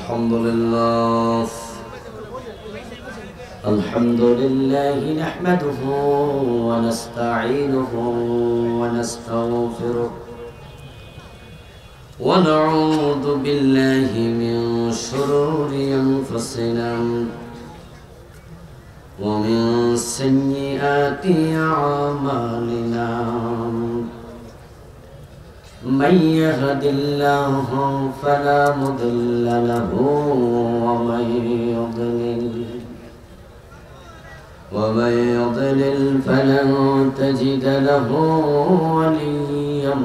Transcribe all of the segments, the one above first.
الحمد لله نحمده ونستعينه ونستغفره ونعوذ بالله من شرور أنفسنا ومن سيئات أعمالنا من يهد الله فلا مضل له ومن يضلل فلن تجد له وليا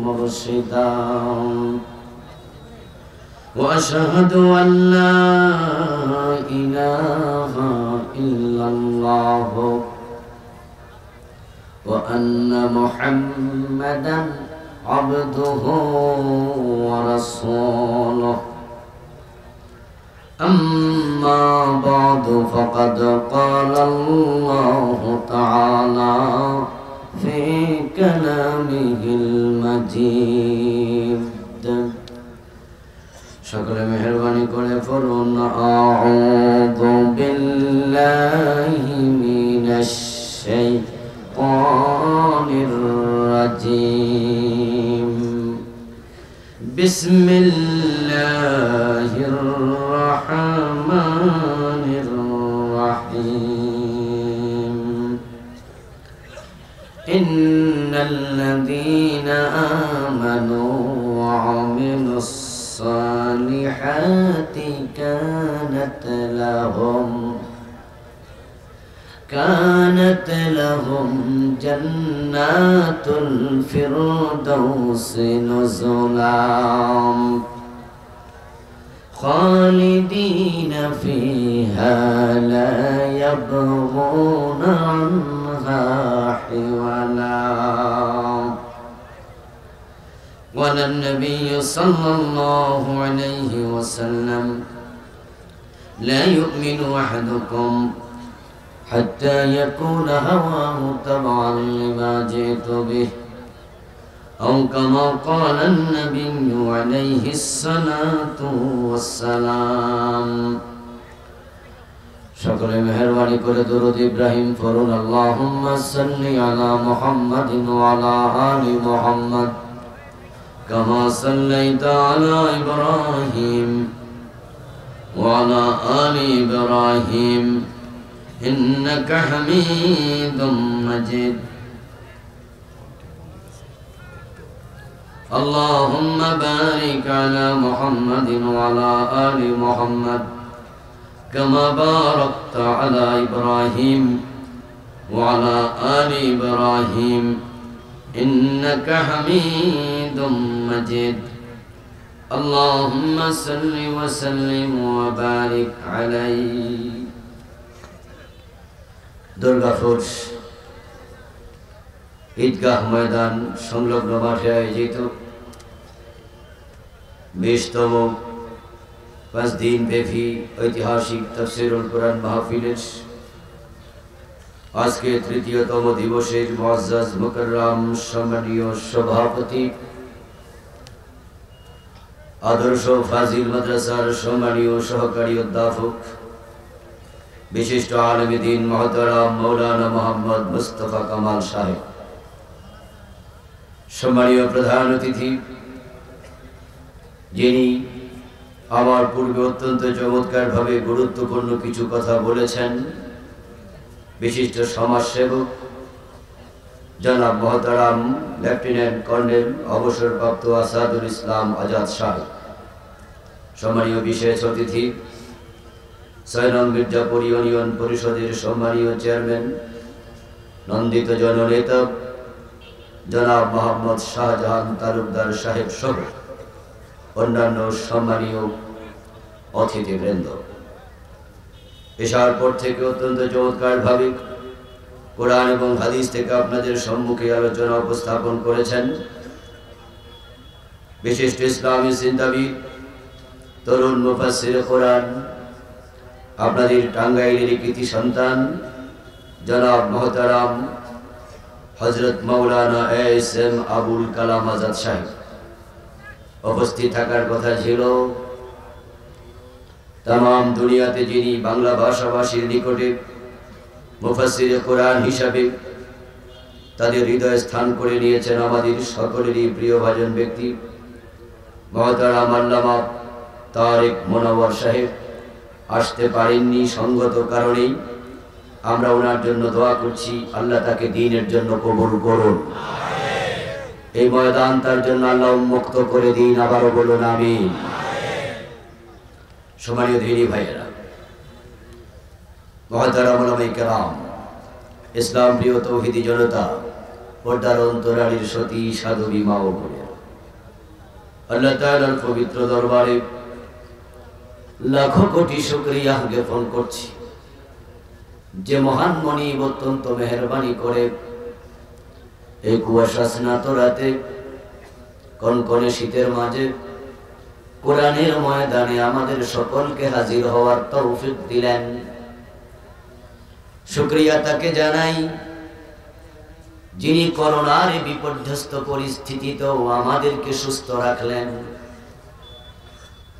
مرشدا وأشهد أن لا إله إلا الله وأن محمدا عبده ورسوله أما بعد فقد قال الله تعالى في كلامه المجيد شكرا مهرباني করে পড়ুন أعوذ بالله من الشيطان الرجيم بسم الله الرحمن الرحيم إن الذين آمنوا وعملوا الصالحات كانت لهم جنات الفردوس نزلا خالدين فيها لا يبغون عنها حولا قال النبي صلى الله عليه وسلم لا يؤمن أحدكم حتى يكون هواه تبعا لما جئت به أو كما قال النبي عليه الصلاة والسلام شكرا مهرباني করে درود إبراهيم فرون اللهم صل على محمد وعلى آل محمد كما صليت على إبراهيم وعلى آل إبراهيم إنك حميد مجيد اللهم بارك على محمد وعلى آل محمد كما باركت على إبراهيم وعلى آل إبراهيم إنك حميد مجيد اللهم صل وسلم وبارك عليه দুর্গাপুর ঈদগাহ ময়দান সংলগ্ন মাঠে আয়োজিত 20তম 5 দিন ব্যাপী ঐতিহাসিক তাফসীরুল কোরআন মাহফিলের আজকে 3য়তম দিবসের মুআজ্জাজ মুকাররম সম্মানীয় সভাপতি আদর্শ ফাজিল মাদ্রাসার সম্মানীয় সহকারী অধ্যাপক विशिष्ट आलम दीन मोहतरम मौलाना मोहम्मद मुस्तफा कमाल साहेब सम्मानीय प्रधान अतिथि যিনি আমার পূর্বে অত্যন্ত চমৎকার ভাবে গুরুত্বপূর্ণ কিছু কথা বলেছেন বিশিষ্ট সমাজসেবক জনাব মোহতরম লেফটেন্যান্ট কর্নেল অবসরপ্রাপ্ত আসাদুল ইসলাম আজাদ সাহেব সম্মানীয় বিশেষ অতিথি সৈনং মির্জাপুর ইউনিয়ন পরিষদের সম্মানীয় চেয়ারম্যান নন্দিত জননেতা জনাব মোহাম্মদ শাহজাহান তালুকদার সাহেব সহ অন্যান্য সম্মানীয় অতিথিবৃন্দ এশার পর থেকে অত্যন্ত চমৎকার ভাবে কোরআন এবং হাদিস থেকে আপনাদের সম্মুখে আলোচনা উপস্থাপন করেছেন বিশিষ্ট ইসলামী চিন্তাবিদ তরুণ মুফাসসির কোরআন আপনাদের টাঙ্গাইলের কৃতি সন্তান জনাব মোহতারাম হযরত মাওলানা এস.এম. আবুল কালাম আজাদ সাহেব উপস্থিত থাকার কথা ছিল तमाम दुनियाते जिनी बांग्ला भाषाभाषीर निकटे मुफास्सिर कुरान हिसाबे ताদের হৃদয়ে স্থান করে নিয়েছেন আমাদের সকলেরই প্রিয় ভাজন ব্যক্তি মহতারাম আল্লামা তারেক মুনাওয়ার সাহেব আসতে পারেননি সঙ্গত কারণেই আমরা ওনার জন্য দোয়া করছি আল্লাহ তাকে দ্বীনের জন্য কবুল করুন এই ময়দান তার জন্য আল্লাহ উন্মুক্ত করে দিন আবারও বলুন আমিন সম্মানীয় দিনী ভাইয়েরা মহতারাম উলামায়ে কেরাম ইসলাম প্রিয় তৌহিদি জনতা পর্দার অন্তরালীর সতী সাধবী মা ও বোনেরা আল্লাহ তাআলার পবিত্র দরবারে লাখো কোটি শুকরিয়া জ্ঞাপন করছি যে মহান মনিব অত্যন্ত মেহেরবানি করে এই কুয়াশা স্নাত রাতে কনকনে শীতের মাঝে কোরআনের ময়দানে আমাদের সকলকে হাজির হওয়ার তৌফিক দিলেন শুকরিয়া তাকে জানাই যিনি করোনার বিপর্যস্ত পরিস্থিতিতেও আমাদেরকে সুস্থ রাখলেন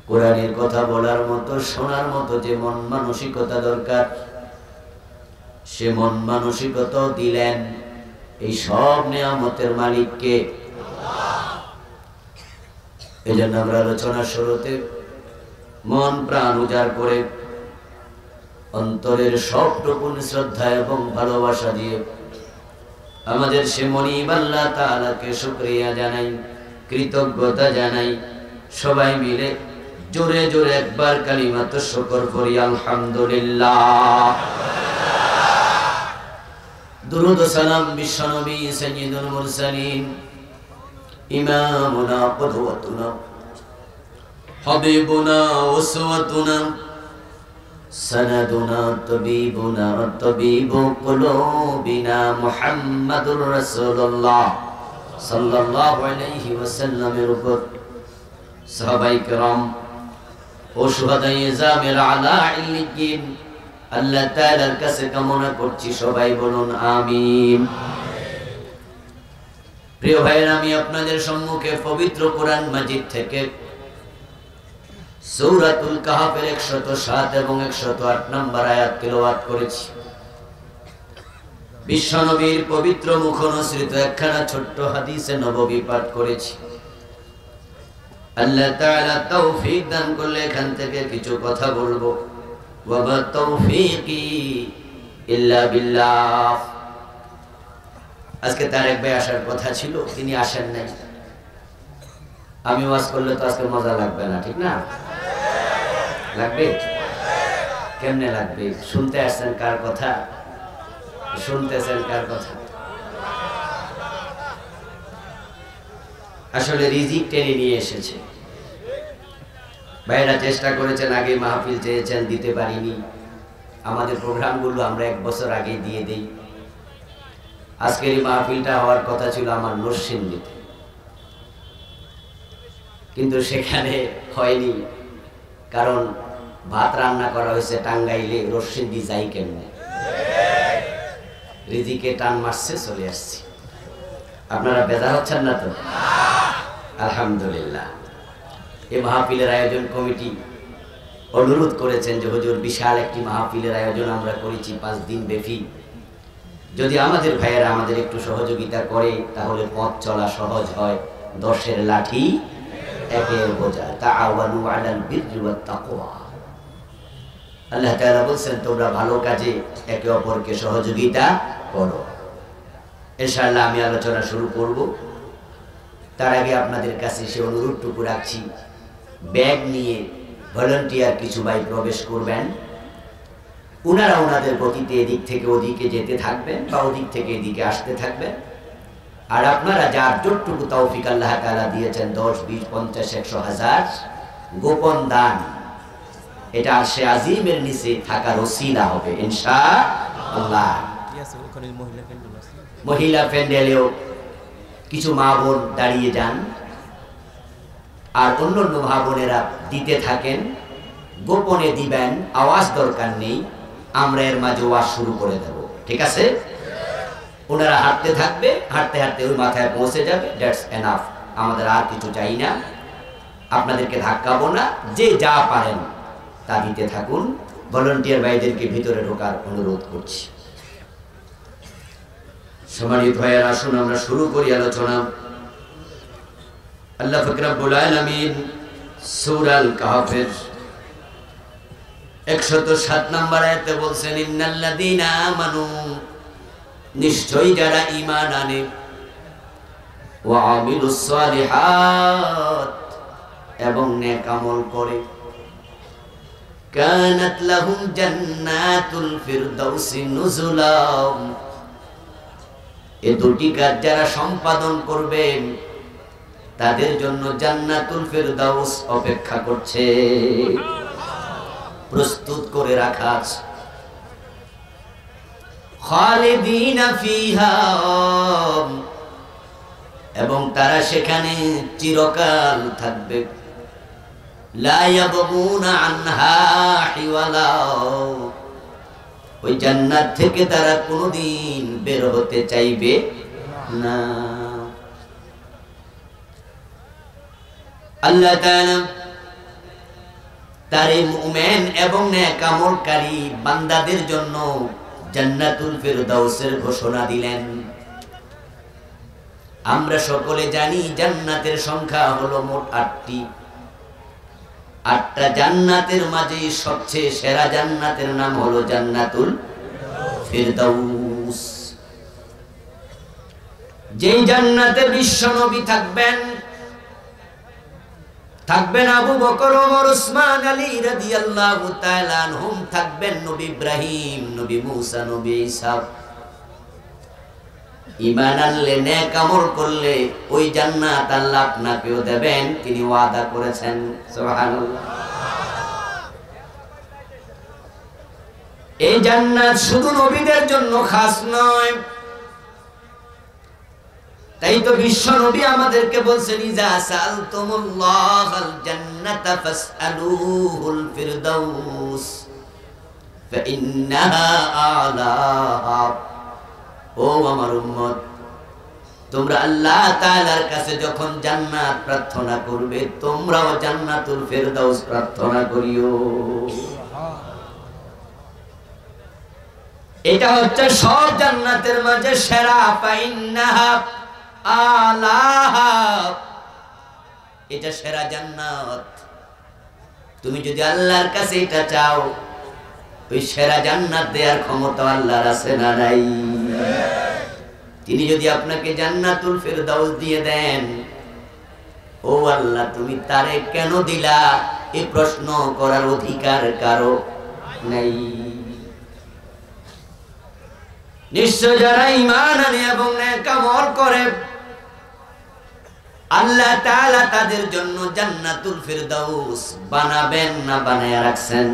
কোরআনের কথা বলার মতো শোনার মতো যে মন মানসিকতা দরকার সে মন মানসিকতা দিলেন এই সব নিয়ামতের মালিককে এজন্য আমরা আলোচনার শুরুতে মন প্রাণ উজাড় করে অন্তরের সবটুকু শ্রদ্ধা এবং ভালোবাসা দিয়ে আমাদের সে মনিব আল্লাহ তাআলাকে শুকরিয়া জানাই কৃতজ্ঞতা জানাই সবাই মিলে জোরে জোরে একবার কালিমাত শুকর করি আলহামদুলিল্লাহ দুরূদ ও সালাম বিশ্বনবী সাইয়্যিদুল মুরসালিন ইমামুনা কুদওয়াতুনা হাবিবুনা উসওয়াতুনা سندنا طبيبنا طبيب قلوبنا محمد رسول الله صلى الله عليه وسلم উপর সাহাবায়ে কেরাম ও শুহাদায়ে জামির আলা ইল্লিয়িন আল্লাহ তাআলার কাছে কামনা করছি সবাই বলুন আমিন প্রিয় ভাইরা আমি আপনাদের সম্মুখে পবিত্র কোরআন মাজিদ থেকে সূরাতুল কাহফের 107 এবং 108 নম্বর আয়াত তিলাওয়াত করেছি বিশ্বনবীর পবিত্র মুখনসৃত একখানা ছোট্ট হাদিসে নববী পাঠ করেছি আল্লাহ তাআলা তৌফিক দান করলে এখান থেকে কিছু কথা বলবো ওয়া মা তৌফিকি ইল্লা বিল্লাহ আজকে তারেক ভাই আসার কথা ছিল তিনি আসেন নাই আমি ওয়াজ করলে তো আজকে মজা লাগবে না ঠিক না লাগবে কেমনে লাগবে শুনতে আসছেন কার কথা শুনতেছেন কার কথা আসলে রিজিক টেনে নিয়ে এসেছে ভাইরা চেষ্টা করেছেন আগে মাহফিল চেয়েছেন দিতে পারিনি আমাদের প্রোগ্রামগুলো আমরা এক বছর আগে দিয়ে দেই আজকের এই মাহফিলটা হওয়ার কথা ছিল আমার নরসিংদীতে কিন্তু সেখানে হয়নি কারণ ভাত রান্না করা হয়েছে টাঙ্গাইলে নরসিংদী যাই কেমনে রিজিকে টান মারছে চলে আসছি আপনারা বেজার হচ্ছেন না তো আলহামদুলিল্লাহ এই মাহফিলের আয়োজন কমিটি অনুরোধ করেছেন যে হুজুর বিশাল একটি মাহফিলের আয়োজন আমরা করেছি 5 দিন ব্যাপী যদি আমাদের ভাইয়েরা আমাদের একটু সহযোগিতা করে তাহলে পথ চলা সহজ হয় 10-এর লাঠি একের বোঝা তাআওয়ানু আলাল বিররি ওয়াত তাকওয়া আল্লাহ তাআলা বলেন তোমরা ভালো কাজে একে অপরকে সহযোগিতা করো ইনশাআল্লাহ আমি আলোচনা শুরু করব তার আগে আপনাদের কাছে সে অনুরোধটুকু রাখছি ব্যাগ নিয়ে ভলান্টিয়ার কিছু ভাই প্রবেশ করবেন ওনারা ওনাদের গতিতে এদিক থেকে ওদিকে যেতে থাকবেন বা ওদিক থেকে এদিকে আসতে থাকবেন আর আপনারা যার যতটুকু তৌফিক আল্লাহ তাআলা দিয়েছেন 10 20 50 100 হাজার গোপন দান এটা আরশে আজিমের নিচে থাকার ওসিলা হবে ইনশাআল্লাহ মহিলা প্যান্ডেলেও কিছু মা বোন দাঁড়িয়ে যান আর অন্যান্য মা বোনেরা দিতে থাকেন গোপনে দিবেন আওয়াজ দরকার নেই আমরা এর মাঝে ওয়াজ শুরু করে দেব ঠিক আছে ওনারা হাঁটতে থাকবে হাঁটতে হাঁটতে ওই মাথায় পৌঁছে যাবে দ্যাটস এনাফ আমাদের আর কিছু চাই না আপনাদেরকে ধাক্কাবো না যে যা পারেন তা দিতে থাকুন। ভলান্টিয়ার ভাইদেরকে ভিতরে ঢোকার অনুরোধ করছি। সম্মানিত ভাইয়েরা, আসুন আমরা শুরু করি আলোচনা। আল্লাহ পাক রব্বুল আলামিন সূরা আল কাহফের 107 নম্বর আয়াতে বলছেন, ইন্নাল্লাযীনা আমানু, নিশ্চয়ই যারা ঈমান আনে, ওয়া আমিলুস সালিহাত, এবং নেক আমল করে, কানাত লাহুম জান্নাতুল ফিরদাউসি নুজুলা, এই দুটি কাজ যারা সম্পাদন করবেন তাদের জন্য জান্নাতুল ফিরদাউস অপেক্ষা করছে, প্রস্তুত করে রাখা আছে। খালিদিনা ফিহা, এবং তারা সেখানে চিরকাল থাকবে। লা ইয়াবগুনা আনহা হিওয়ালা, ওই জান্নাত থেকে তারা কোনোদিন বের হতে চাইবে না। আল্লাহ তাআলা তার মুমিন এবং নেক আমলকারী বান্দাদের জন্য জান্নাতুল ফিরদাউসের ঘোষণা দিলেন। আমরা সকলে জানি জান্নাতের সংখ্যা হলো মোট 8টি। 8টা জান্নাতের মাঝে সবচেয়ে সেরা জান্নাতের নাম হলো জান্নাতুল ফিরদাউস। যেই জান্নাতে বিশ্বনবী থাকবেন, থাকবেন আবু বকর, ওমর, উসমান, আলী রাদিয়াল্লাহু তাআলা আনহুম, থাকবেন নবী ইব্রাহিম, নবী মূসা, নবী ঈসা। ঈমান আনলে, নেক আমল করলে ওই জান্নাত আল্লাহ আপনাকেও দেবেন, তিনি ওয়াদা করেছেন। সুবহানাল্লাহ। এই জান্নাত শুধু নবীদের জন্য খাস নয়। তাই তো বিশ্ব নবী আমাদেরকে বলছেন, ইজা সালতুমুল্লাহাল জান্নাতা ফাসআলুহুল ফিরদাউস ফাইন্নাহা আ'লাহা। ও আমার উম্মত, তোমরা আল্লাহ তাআলার কাছে যখন জান্নাত প্রার্থনা করবে, তোমরাও জান্নাতুল ফিরদাউস প্রার্থনা করিও। এটা হচ্ছে সব জান্নাতের মাঝে সেরা। ফাইন্নাহা আ'লাহা, এটা সেরা জান্নাত। তুমি যদি আল্লাহর কাছে এটা চাও, ওই সেরা জান্নাত দেওয়ার ক্ষমতা আল্লাহর আছে না নাই? তিনি যদি আপনাকে জান্নাতুল ফিরদাউস দিয়ে দেন, ও আল্লাহ তুমি তারে কেন দিলা, এই প্রশ্ন করার অধিকার কারো নাই। নিশ্চয় যারা ঈমান আনে এবং নেক আমল করে, আল্লাহ তাআলা তাদের জন্য জান্নাতুল ফিরদাউস বানাবেন না বানায়া রাখছেন।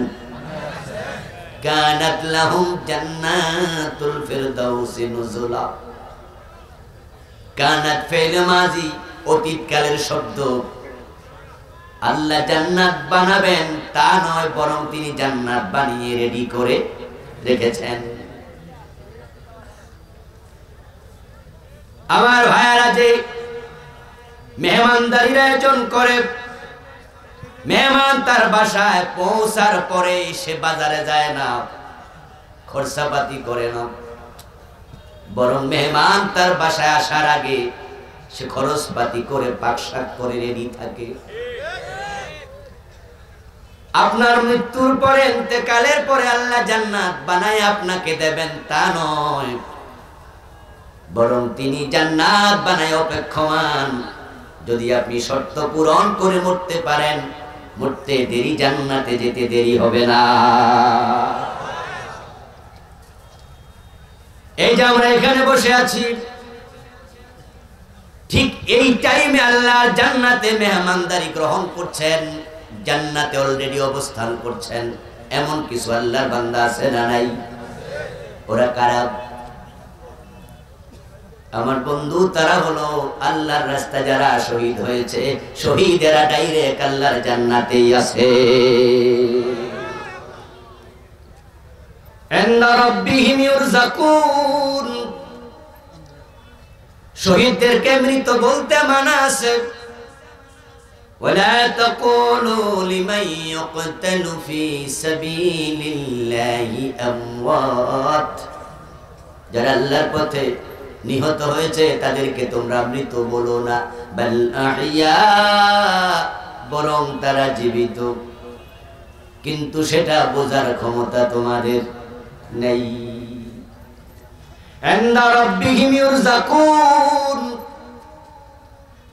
কানাত লাহুম জান্নাতুল ফিরদাউসি নুজুলা। কানাত ফি'ল মাজি, অতীতকালের শব্দ। আল্লাহ জান্নাত বানাবেন তা নয়, বরং তিনি জান্নাত বানিয়ে রেডি করে রেখেছেন। আমার ভাইয়ারা, যে মেহমানদারির আয়োজন করে, মেহমান তার বাসায় পৌঁছার পরে সে বাজারে যায় না, খরচাপাতি করে না, বরং মেহমান তার বাসায় আসার আগে সে খরচপাতি করে পাকশাক করে রেডি থাকে। আপনার মৃত্যুর পরে, ইন্তেকালের পরে আল্লাহ জান্নাত বানায় আপনাকে দেবেন তা নয়, বরং তিনি জান্নাত বানায় অপেক্ষমান। যদি আপনি শর্ত পূরণ করে মরতে পারেন, মরতে দেরি, জান্নাতে যেতে দেরি হবে না। এই যে আমরা এখানে বসে আছি, ঠিক এই টাইমে আল্লাহর জান্নাতে মেহমানদারি গ্রহণ করছেন, জান্নাতে অলরেডি অবস্থান করছেন। এমন কিছু আল্লাহর বান্দা আছে না নাই? ওরা কারা? আমার বন্ধু, তারা হলো আল্লাহর রাস্তায় যারা শহীদ হয়েছে। শহীদেরা ডাইরেক্ট আল্লাহর জান্নাতেই আছে। ইননা রাব্বিহিম ইউরযাকুন। শহীদদেরকে মৃত বলতে মানা আছে। ولا تقولوا لمن يقتل في سبيل الله أموات যারা আল্লাহর পথে নিহত হয়েছে তাদেরকে তোমরা মৃত বলো না, বাল আহইয়া, বরং তারা জীবিত, কিন্তু সেটা বোঝার ক্ষমতা তোমাদের নেই। ইনদা রাব্বিহিম ইউরযাকুন,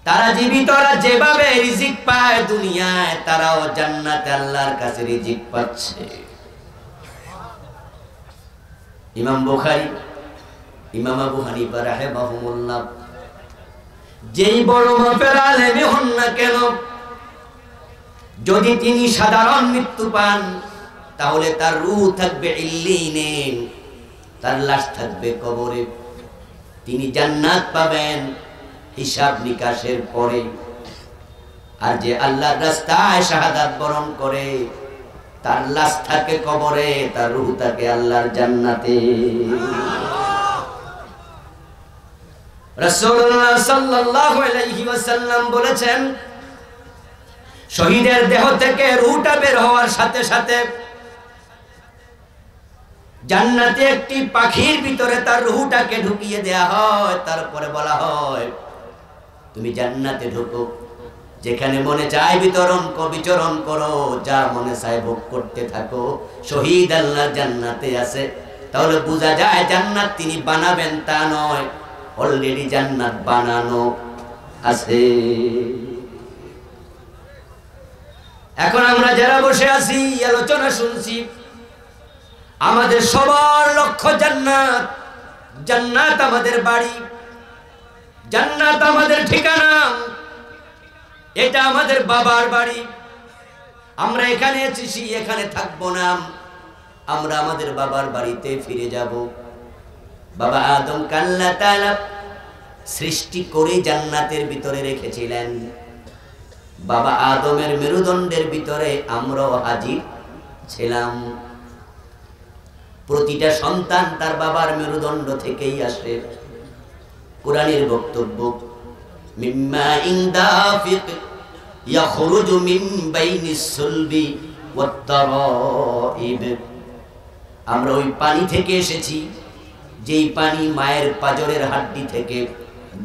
তারা জীবিতরা যেভাবে রিজিক পায় দুনিয়ায়, তারাও জান্নাতে আল্লাহর কাছে রিজিক পাচ্ছে। ইমাম বুখারী, ইমাম আবু হানিফা রাহিমাহুমুল্লাহ যেই বড় মাপের আলেমই হন না কেন, যদি তিনি সাধারণ মৃত্যু পান তাহলে তার রূহ থাকবে ইল্লিনে, তার লাশ থাকবে কবরে, তিনি জান্নাত পাবেন হিসাব নিকাশের পরে। আর যে আল্লাহর রাস্তায় শাহাদাত বরণ করে তার লাশ থাকে কবরে, তার রূহ থাকে আল্লাহর জান্নাতে। রাসূলুল্লাহ সাল্লাল্লাহু আলাইহি ওয়াসাল্লাম বলেছেন, শহীদের দেহ থেকে রূহটা বের হওয়ার সাথে সাথে জান্নাতে একটি পাখির ভিতরে তার রূহটাকে ঢুকিয়ে দেয়া হয়, তারপরে বলা হয় তুমি জান্নাতে ঢুকো, যেখানে মনে চায় বিচরণ করো, যা মনে চায় ভোগ করতে থাকো। শহীদ আল্লাহর জান্নাতে আছে, তাহলে বোঝা যায় জান্নাত তিনি বানাবেন তা নয়, অলরেডি জান্নাত বানানো আছে। এখন আমরা যারা বসে আছি আলোচনা শুনছি, আমাদের সবার লক্ষ্য জান্নাত। জান্নাত আমাদের বাড়ি, জান্নাত আমাদের ঠিকানা, এটা আমাদের বাবার বাড়ি। আমরা এখানে এসেছি, এখানে থাকবো না, আমরা আমাদের বাবার বাড়িতে ফিরে যাব। বাবা আদমকে আল্লাহ তাআলা সৃষ্টি করে জান্নাতের ভিতরে রেখেছিলেন। বাবা আদমের মেরুদণ্ডের ভিতরে আমরাও হাজির ছিলাম। প্রতিটা সন্তান তার বাবার মেরুদণ্ড থেকেই আসে। কোরআনের বক্তব্য, মিম্মা ইনদাফিক ইয়াখরুজু মিন বাইনিস সুলবি ওয়াত তারাইব, আমরা ওই পানি থেকে এসেছি যেই পানি মায়ের পাজরের হাড্ডি থেকে,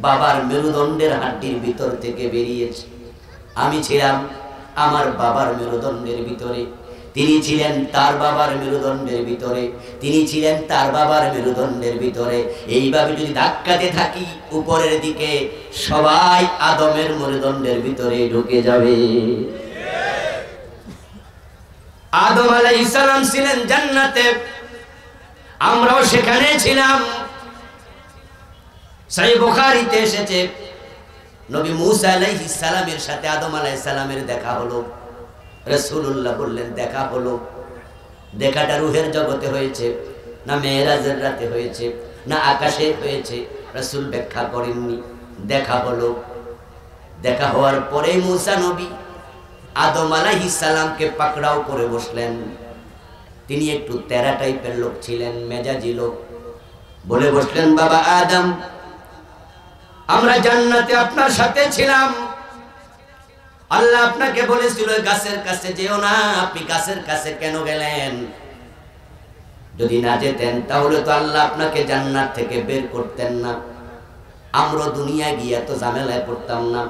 বাবার মেরুদণ্ডের হাড্ডির ভিতর থেকে বেরিয়েছে। আমি ছিলাম আমার বাবার মেরুদণ্ডের ভিতরে, তিনি ছিলেন তার বাবার মেরুদণ্ডের ভিতরে, তিনি ছিলেন তার বাবার মেরুদণ্ডের ভিতরে। এইভাবে যদি ধাক্কাতে থাকি উপরের দিকে, সবাই আদমের মেরুদণ্ডের ভিতরে ঢুকে যাবে। আদম আলাইহিস সালাম ছিলেন জান্নাতে, আমরাও সেখানে ছিলাম। সহিহ বুখারীতে এসেছে, নবী মূসা আলাইহিস সালামের সাথে আদম আলাইহিস সালামের দেখা হলো। রাসূলুল্লাহ বললেন দেখা হলো, দেখাটা রূহের জগতে হয়েছে না মেরাজের রাতে হয়েছে না আকাশে হয়েছে, রাসূল ব্যাখ্যা করেননি। দেখা হলো, দেখা হওয়ার পরে মূসা নবী আদম আলাইহিস সালামকে পাকড়াও করে বসলেন। তিনি একটু তেরা টাইপের লোক ছিলেন, মেজাজি লোক। বলে বসলেন, বাবা আদম, আমরা জান্নাতে আপনার সাথে ছিলাম, আল্লাহ আপনাকে বলেছিল গাছের কাছে যেও না, আপনি গাছের কাছে কেন গেলেন? যদি না যেতেন তাহলে তো আল্লাহ আপনাকে জান্নাত থেকে বের করতেন না, আমরা দুনিয়া গিয়ে এত ঝামেলায় পড়তাম না।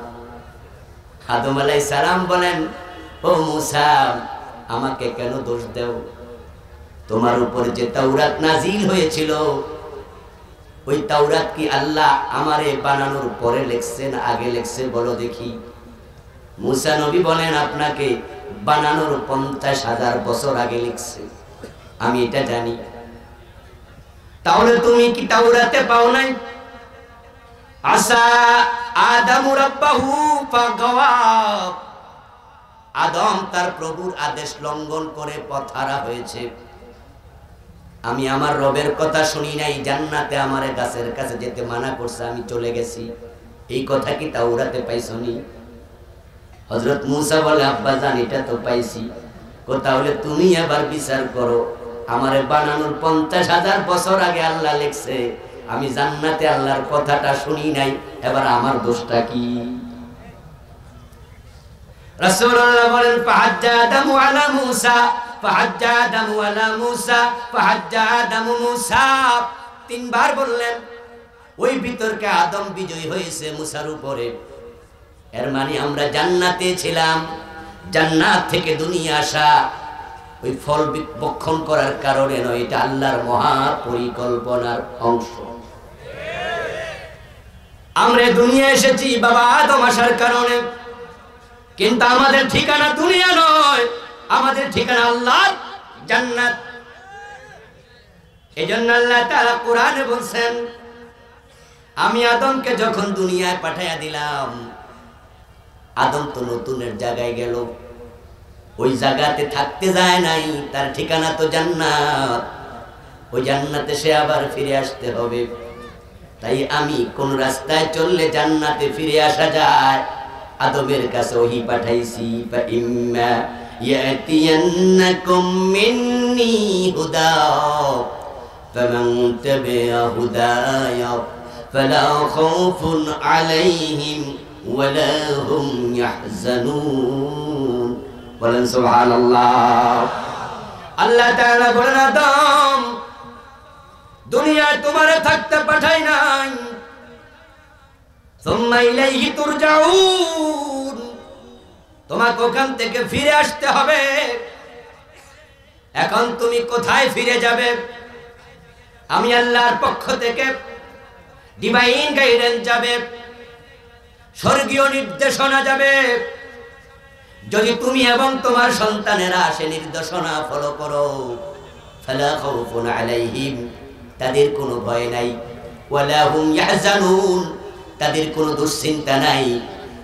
আদম আলাইহিস সালাম বলেন, ও মূসা, আমাকে কেন দোষ দেও? তোমার উপরে যে তাওরাত নাজিল হয়েছিল, ওই তাওরাত কি আল্লাহ আমারে বানানোর পরে লিখছেন আগে লিখছে বলো দেখি? মূসা নবী বলেন, আপনাকে বানানোর 50,000 বছর আগে লিখছে, আমি এটা জানি। তাহলে তুমি কি তাওরাতে পাও নাই? আসা আদম রাব্বাহু ফাগাওয়া, আদম তার প্রভুর আদেশ লঙ্ঘন করে পথহারা হয়েছে। আমি আমার রবের কথা শুনি নাই, জান্নাতে আমারে গাছের কাছে যেতে মানা করছে, আমি চলে গেছি। এই কথা কি তাওরাতে পাইছনি? হযরত মূসা বলে, আব্বা জান এটা তো পাইছি। তাহলে তুমি এবার বিচার করো, আমারে বানানোর 50,000 বছর আগে আল্লাহ লিখছে, আমি জান্নাতে আল্লাহর কথাটা শুনি নাই, এবার আমার দোষটা কি? রাসূলুল্লাহ বলেন ফাহাজ্জা আদামু আলা মূসা, ফাহাজ্জা আদামু আলা মূসা, ফাহাজ্জা আদামু মূসা। তিনবার বললেন। ওই বিতর্কে আদম বিজয়ী হয়েছে মূসার উপরে। এর মানে আমরা জান্নাতে ছিলাম, জান্নাত থেকে দুনিয়া আসা ওই ফল ভক্ষণ করার কারণে নয়, এটা আল্লাহর মহা পরিকল্পনার অংশ। আমরা দুনিয়া এসেছি বাবা আদম আসার কারণে, কিন্তু আমাদের ঠিকানা দুনিয়া নয়, আমাদের ঠিকানা আল্লাহর জান্নাত। এজন্য আল্লাহ তাআলা কোরআনে বলছেন, আমি আদমকে যখন দুনিয়ায় পাঠাইয়া দিলাম, আদম তো নতুনের জায়গায় গেল, ওই জায়গাতে থাকতে যায় নাই, তার ঠিকানা তো জান্নাত। ওই জান্নাতে সে আবার ফিরে আসতে হবে। তাই আমি কোন রাস্তায় চললে জান্নাতে ফিরে আসা যায়, আদমের কাছে ওহী পাঠাইছি। ফা ইম্মা ইয়াতিয়ান্নাকুম মিন্নি হুদা ফামান তাবিআ হুদায়া ফালা খাউফুন আলাইহিম ওয়ালা হুম ইয়াহজানুন। বলেন সুবহানাল্লাহ। আল্লাহ তাআলা বলেন, আদম দুনিয়ায় তোমারে থাকতে পাঠাই নাই, সুম্মা ইলাইহি তুরজাউন, তোমাকে ওখান থেকে ফিরে আসতে হবে। এখন তুমি কোথায় ফিরে যাবে? আমি আল্লাহর পক্ষ থেকে ডিভাইন গাইডেন্স যাবে, স্বর্গীয় নির্দেশনা যাবে। যদি তুমি এবং তোমার সন্তানেরা সে নির্দেশনা ফলো করো, ফালা খাউফুন আলাইহিম, তাদের কোনো ভয় নাই, ওয়ালা হুম ইয়াহজানুন, তাদের কোনো দুশ্চিন্তা নাই।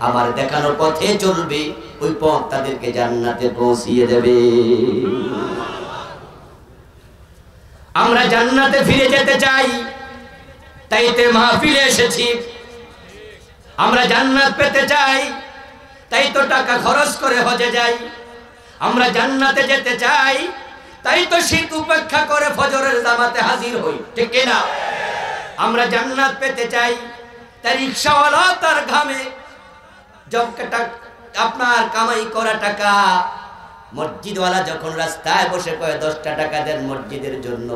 আমার দেখানো পথে চলবে, ওই পথ তাদেরকে জান্নাতে পৌঁছিয়ে দেবে। আমরা জান্নাতে ফিরে যেতে চাই, তাই তে মাহফিলে এসেছি। আমরা জান্নাত পেতে চাই, তাই তো টাকা খরচ করে হজে যাই। আমরা জান্নাতে যেতে চাই, তাই তো শীত উপেক্ষা করে ফজরের জামাতে হাজির হই, ঠিক কিনা? আমরা জান্নাত পেতে চাই, তাই রিকশাওয়ালা তার ঘামে আপনার কামাই করা টাকা, মসজিদওয়ালা যখন রাস্তায় বসে কয়ে 10টা টাকা দেন মসজিদের জন্য,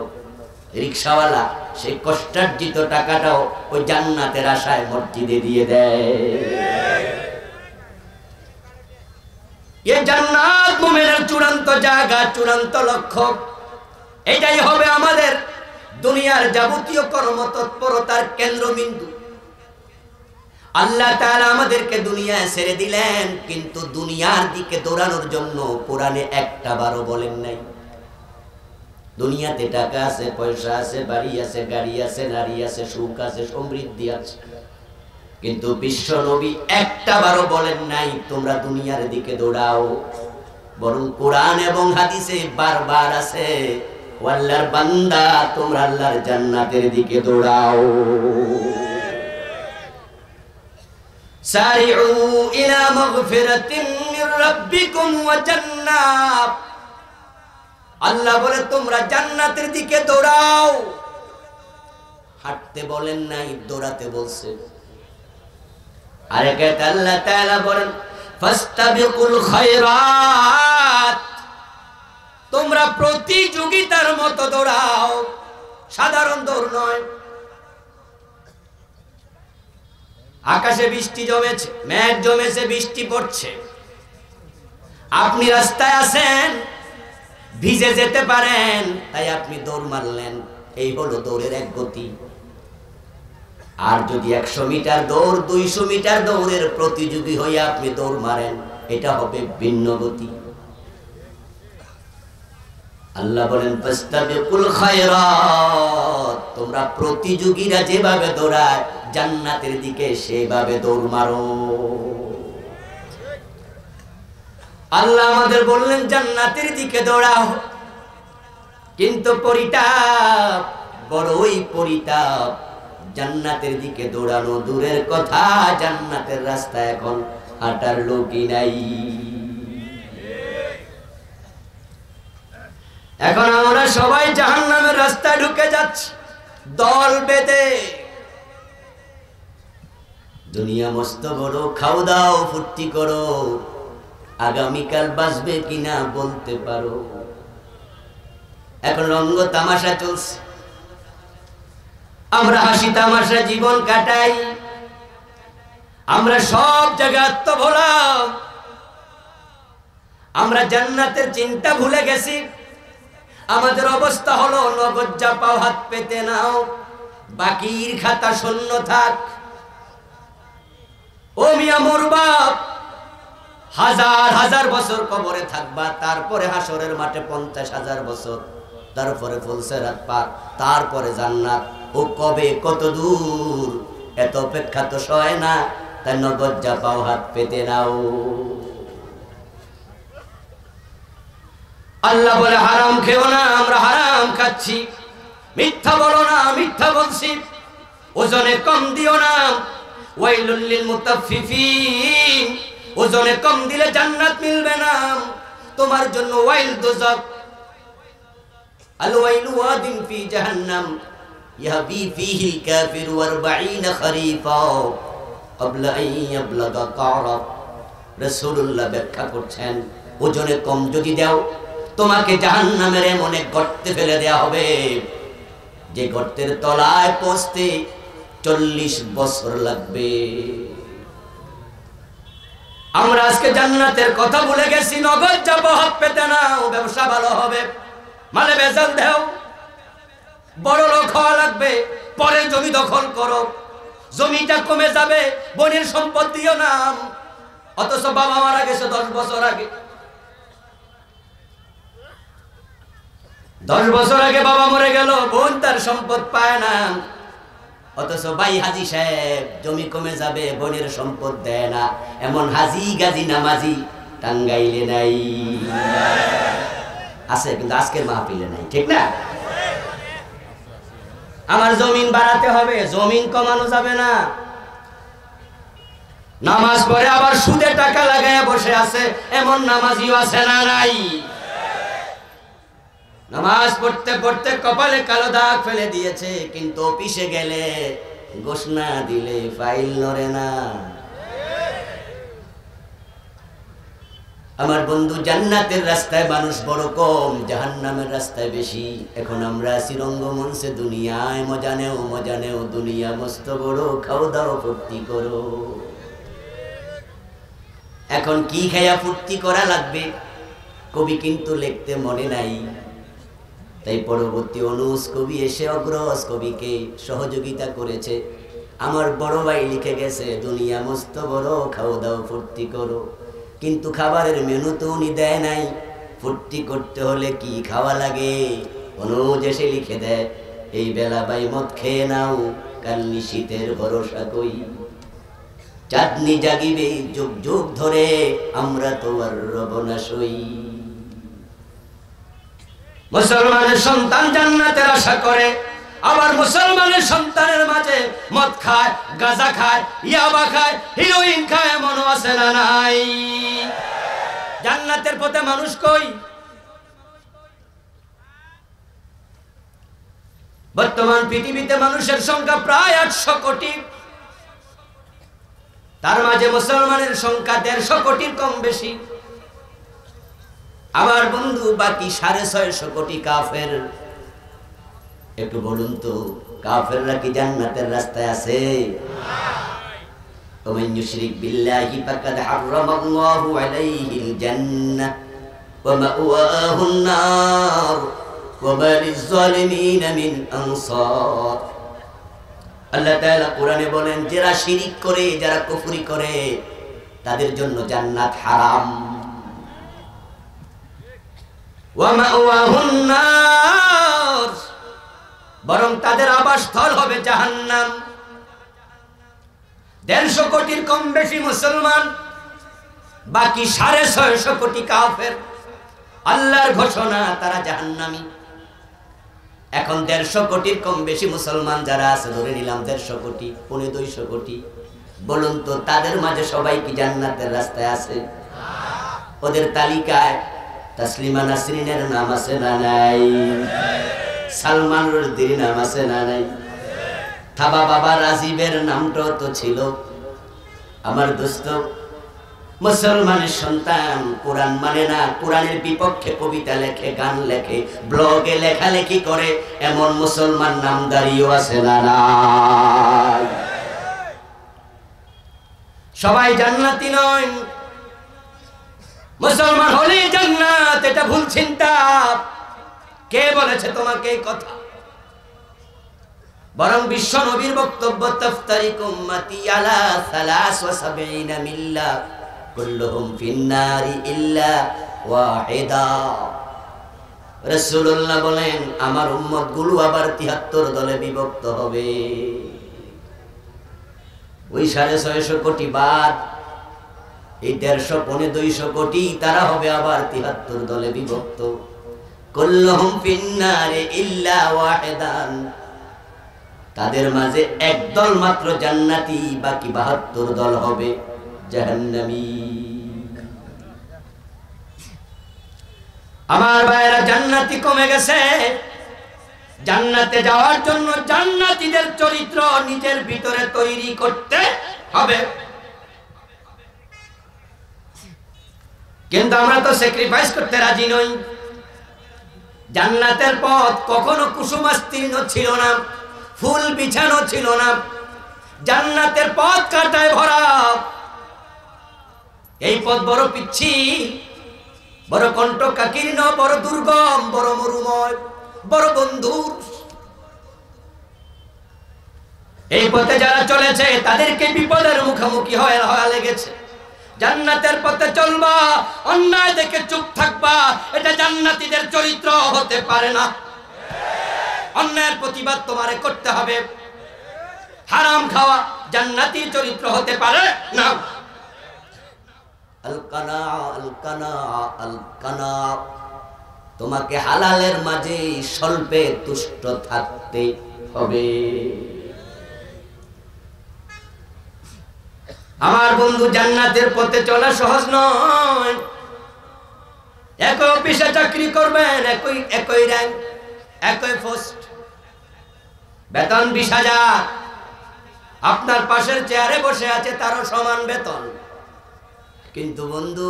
রিকশাওয়ালা সেই কষ্টার্জিত টাকাটাও ওই জান্নাতের আশায় মসজিদে দিয়ে দেয়। এই জান্নাত মুমিনের চূড়ান্ত জায়গা, চূড়ান্ত লক্ষ্য। এটাই হবে আমাদের দুনিয়ার যাবতীয় কর্মতৎপরতার কেন্দ্রবিন্দু। আল্লাহ তাআলা আমাদেরকে দুনিয়ায় ছেড়ে দিলেন, কিন্তু দুনিয়ার দিকে দৌড়ানোর জন্য কোরআনে একটা বারও বলেন নাই। দুনিয়াতে টাকা আছে, পয়সা আছে, বাড়ি আছে, গাড়ি আছে, নারী আছে, সুখ আছে, সমৃদ্ধি আছে, কিন্তু বিশ্ব নবী একটা বারও বলেন নাই তোমরা দুনিয়ার দিকে দৌড়াও। বরং কোরআন এবং হাদিসে বারবার আছে, ও আল্লাহর বান্দা তোমরা আল্লাহর জান্নাতের দিকে দৌড়াও। সারিউ ইলা মাগফিরাতিন মির রাব্বিকুম ওয়া জান্নাত, আল্লাহ বলে তোমরা জান্নাতের দিকে দৌড়াও। হাঁটতে বলেন নাই, দৌড়াতে বলছে। আরেক আয়াতে আল্লাহ তাআলা বলেন ফাস্তাবিকুল খায়রাত, তোমরা প্রতিযোগিতার মতো দৌড়াও, সাধারণ দৌড় নয়। আকাশে বৃষ্টি জমেছে, মেঘ জমেছে, বৃষ্টি পড়ছে, আপনি রাস্তায় আছেন, ভিজে যেতে পারেন, তাই আপনি দৌড় মারলেন। এই হলো দৌড়ের এক গতি। আর যদি 100 মিটার দৌড়, 200 মিটার দৌড়ের প্রতিযোগী হয়ে আপনি দৌড় মারেন, এটা হবে ভিন্ন গতি। আল্লাহ বলেন ফাস্তাবিকুল খায়রাত, তোমরা প্রতিযোগীরা যেভাবে দৌড়ায় জান্নাতের দিকে সেভাবে দৌড় মারো। আল্লাহ আমাদের বললেন জান্নাতের দিকে দৌড়াও, কিন্তু পরিতাপ, বড়ই পরিতাপ, জান্নাতের দিকে দৌড়ানো দূরের কথা, জান্নাতের রাস্তা এখন হাঁটার লোকই নাই। এখন আমরা সবাই জাহান্নামের রাস্তায় ঢুকে যাচ্ছি দল বেঁধে। দুনিয়া মস্ত বড়, খাও দাও ফুর্তি করো, আগামীকাল বাঁচবে কিনা বলতে পারো। এখন রঙ্গ তামাশা চলছে, আমরা হাসি তামাশা জীবন কাটাই, আমরা সব জায়গা আত্মভোলা, আমরা জান্নাতের চিন্তা ভুলে গেছি। আমাদের অবস্থা হলো নগদ যা পাও হাত পেতে নাও, বাকির খাতা শূন্য থাক। ও মিয়া মোর বাপ, হাজার হাজার বছর কবরে থাকবা, তারপরে হাসরের মাঠে 50,000 বছর, তারপরে ফুলসেরাত পার, তারপরে জান্নাত। ও কবে কত দূর, এত অপেক্ষা তো সয় না, তাই নগদ যা পাও হাত পেতে নাও। আল্লাহ বলে হারাম খেও না, আমরা হারাম খাচ্ছি। মিথ্যা বলো না, মিথ্যা বলছি। ওজনে কম দিও না, ওয়াইলুল লিল মুতাফফিফিন, ওজনে কম দিলে জান্নাত মিলবে না, তোমার জন্য ওয়াইল দোজখ। আল ওয়াইলু ওয়াদিন ফি জাহান্নাম ইয়াবি ফিহি কাফির 40 খরিফা ক্বাবলা আন ইয়াবলাগা কারা। রাসূলুল্লাহ ব্যাখ্যা করছেন, ওজনে কম যদি দাও, তোমাকে জাহান্নামের এমন এক গর্তে ফেলে দেয়া হবে, যে গর্তের তলায় পৌঁছতে 40 বছর লাগবে। আমরা আজকে জান্নাতের কথা ভুলে গেছি। নগদ যাব হাত পেতে নাও, ব্যবসা ভালো হবে, মালে ভেজাল দাও, বড় লোক হওয়া লাগবে, পরে জমি দখল করো, জমিটা কমে যাবে, বোনের সম্পদ দিও না। অথচ বাবা মারা গেছে 10 বছর আগে, 10 বছর আগে বাবা মরে গেল, বোন তার সম্পদ পায় না। অথচ ভাই হাজি সাহেব জমি কমে যাবে, বোনের সম্পদ দেয় না। এমন হাজি গাজি নামাজি টাঙ্গাইলে নাই, আছে কিন্তু আজকের মাহফিলে নাই, ঠিক না? আমার জমিন বাড়াতে হবে, জমিন কমানো যাবে না। নামাজ পড়ে আবার সুদে টাকা লাগায় বসে আছে, এমন নামাজিও আছে না নাই? নামাজ পড়তে পড়তে কপালে কালো দাগ ফেলে দিয়েছে, কিন্তু অফিসে গেলে ঘোষণা দিলে ফাইল নড়ে না। আমার বন্ধু, জান্নাতের রাস্তায় মানুষ বড় কম, জাহান্নামের রাস্তায় বেশি। এখন আমরা আছি রঙ্গমঞ্চে, দুনিয়ায় মজা নেও, দুনিয়া মস্ত বড়, খাও দাও ফুর্তি করো। এখন কি খাইয়া ফুর্তি করা লাগবে, কবি কিন্তু লিখতে মনে নাই। তাই পরবর্তী অনুজ কবি এসে অগ্রজ কবিকে সহযোগিতা করেছে। আমার বড় ভাই লিখে গেছে, দুনিয়া মস্ত বড়, খাও দাও ফুর্তি করো। কিন্তু খাবারের মেনু তো উনি দেয় নাই। ফুর্তি করতে হলে কি খাওয়া লাগে, অনুজ এসে লিখে দেয়, এই বেলা ভাই মদ খেয়ে নাও, কাল নিশীথের ভরসা কই। চাঁদনি জাগিবে যুগ যুগ ধরে, আমরা তো আর রব না সই। মুসলমানের সন্তান জান্নাতের আশা করে, আবার মুসলমানের সন্তানের মাঝে মদ খায়, গাঁজা খায়, ইয়াবা খায়, হিরোইন খায়, এমনও আছে না নাই? জান্নাতের পথে মানুষ কই? বর্তমান পৃথিবীতে মানুষের সংখ্যা প্রায় 800 কোটি, তার মাঝে মুসলমানের সংখ্যা 150 কোটির কম বেশি। আমার বন্ধু, বাকি 650 কোটি কাফের। একটু বলুন তো, কাফেররা কি জান্নাতের রাস্তায় আছে? ওমান ইউশরিক বিল্লাহি ফাকাদ হারামাল্লাহু আলাইহিল জান্নাহ ওয়া মাওয়াহুন নার ওয়া মা লিয-যালিমিন মিন আনসার। আল্লাহ তাআলা কোরআনে বলেন, যারা শিরিক করে, যারা কুফরি করে, তাদের জন্য জান্নাত হারাম। ওয়া মাওয়াহুন নার, বরং তাদের আবাসস্থল হবে জাহান্নাম। 150 কোটির কম বেশি মুসলমান, বাকি 650 কোটি কাফের। আল্লাহর ঘোষণা, তারা জাহান্নামী। এখন 150 কোটির কম বেশি মুসলমান যারা আছে, ধরে নিলাম 150 কোটি, 250 কোটি। বলুন তো, তাদের মাঝে সবাই কি জান্নাতের রাস্তায় আছে? ওদের তালিকায় তাসলিমা নাসরিনের নাম আছে না নাই? সালমান রুশদির নাম আছে না নাই? থাবা বাবা রাজীবের নামটাও তো ছিল। আমার দোস্ত, মুসলমানের সন্তান কোরআন মানে না, কোরআনের বিপক্ষে কবিতা লেখে, গান লেখে, ব্লগে লেখালেখি করে, এমন মুসলমান নামদারিও আছে না? সবাই জান্নাতি নয়। মুসলমান হলেই জান্নাত, এটা ভুল চিন্তা। কে বলেছে তোমাকে এই কথা? বরং বিশ্ব নবীর বক্তব্য, তাফতারিকু উম্মতি আলা 73 মিল্লাহ কুল্লুহুম ফিন্নারি ইল্লা ওয়াহিদা। রাসূলুল্লাহ বলেন, আমার উম্মত গুলো আবার 73 দলে বিভক্ত হবে। ওই 650 কোটি বাদ, এই 150-200 কোটি, তারা হবে আবার 73 দলে বিভক্ত। কুল্লুহুম ফিন্নারি ইল্লা ওয়াহিদান, তাদের মাঝে একদল মাত্র জান্নাতি, বাকি 72 দল হবে জাহান্নামী। আমার ভাইরা, জান্নাতি কমে গেছে। জান্নাতে যাওয়ার জন্য জান্নাতীদের চরিত্র নিজের ভিতরে তৈরি করতে হবে। কিন্তু আমরা তো স্যাক্রিফাইস করতে রাজি নই। জান্নাতের পথ কখনো কুসুমাস্তীর্ণ ছিল না, ফুল বিছানো ছিল না। জান্নাতের পথ কাঁটায় ভরা। এই পথ বড় পিচ্ছিল, বড় কণ্টকাকীর্ণ, বড় দুর্গম, বড় মরুময়, বড় বন্ধুর। এই পথে যারা চলেছে তাদেরকে বিপদের মুখোমুখি হওয়া লেগেছে। জান্নাতের পথে চলবা, অন্যায় দেখে চুপ থাকবা, এটা জান্নাতীদের চরিত্র হতে পারে না। অন্যায়ের প্রতিবাদ তোমারে করতে হবে। হারাম খাওয়া জান্নাতীর চরিত্র হতে পারে না। আল কানা আল কানা আল কানা, তোমাকে হালালের মাঝে স্বল্পে তুষ্ট থাকতে হবে। আমার বন্ধু, জান্নাতের পথে চলা সহজ নয়। একই অফিসে চাকরি করবেন, একই র্যাঙ্ক, একই পোস্ট, বেতন 20,000। আপনার পাশের চেয়ারে বসে আছে, তারও সমান বেতন। কিন্তু বন্ধু,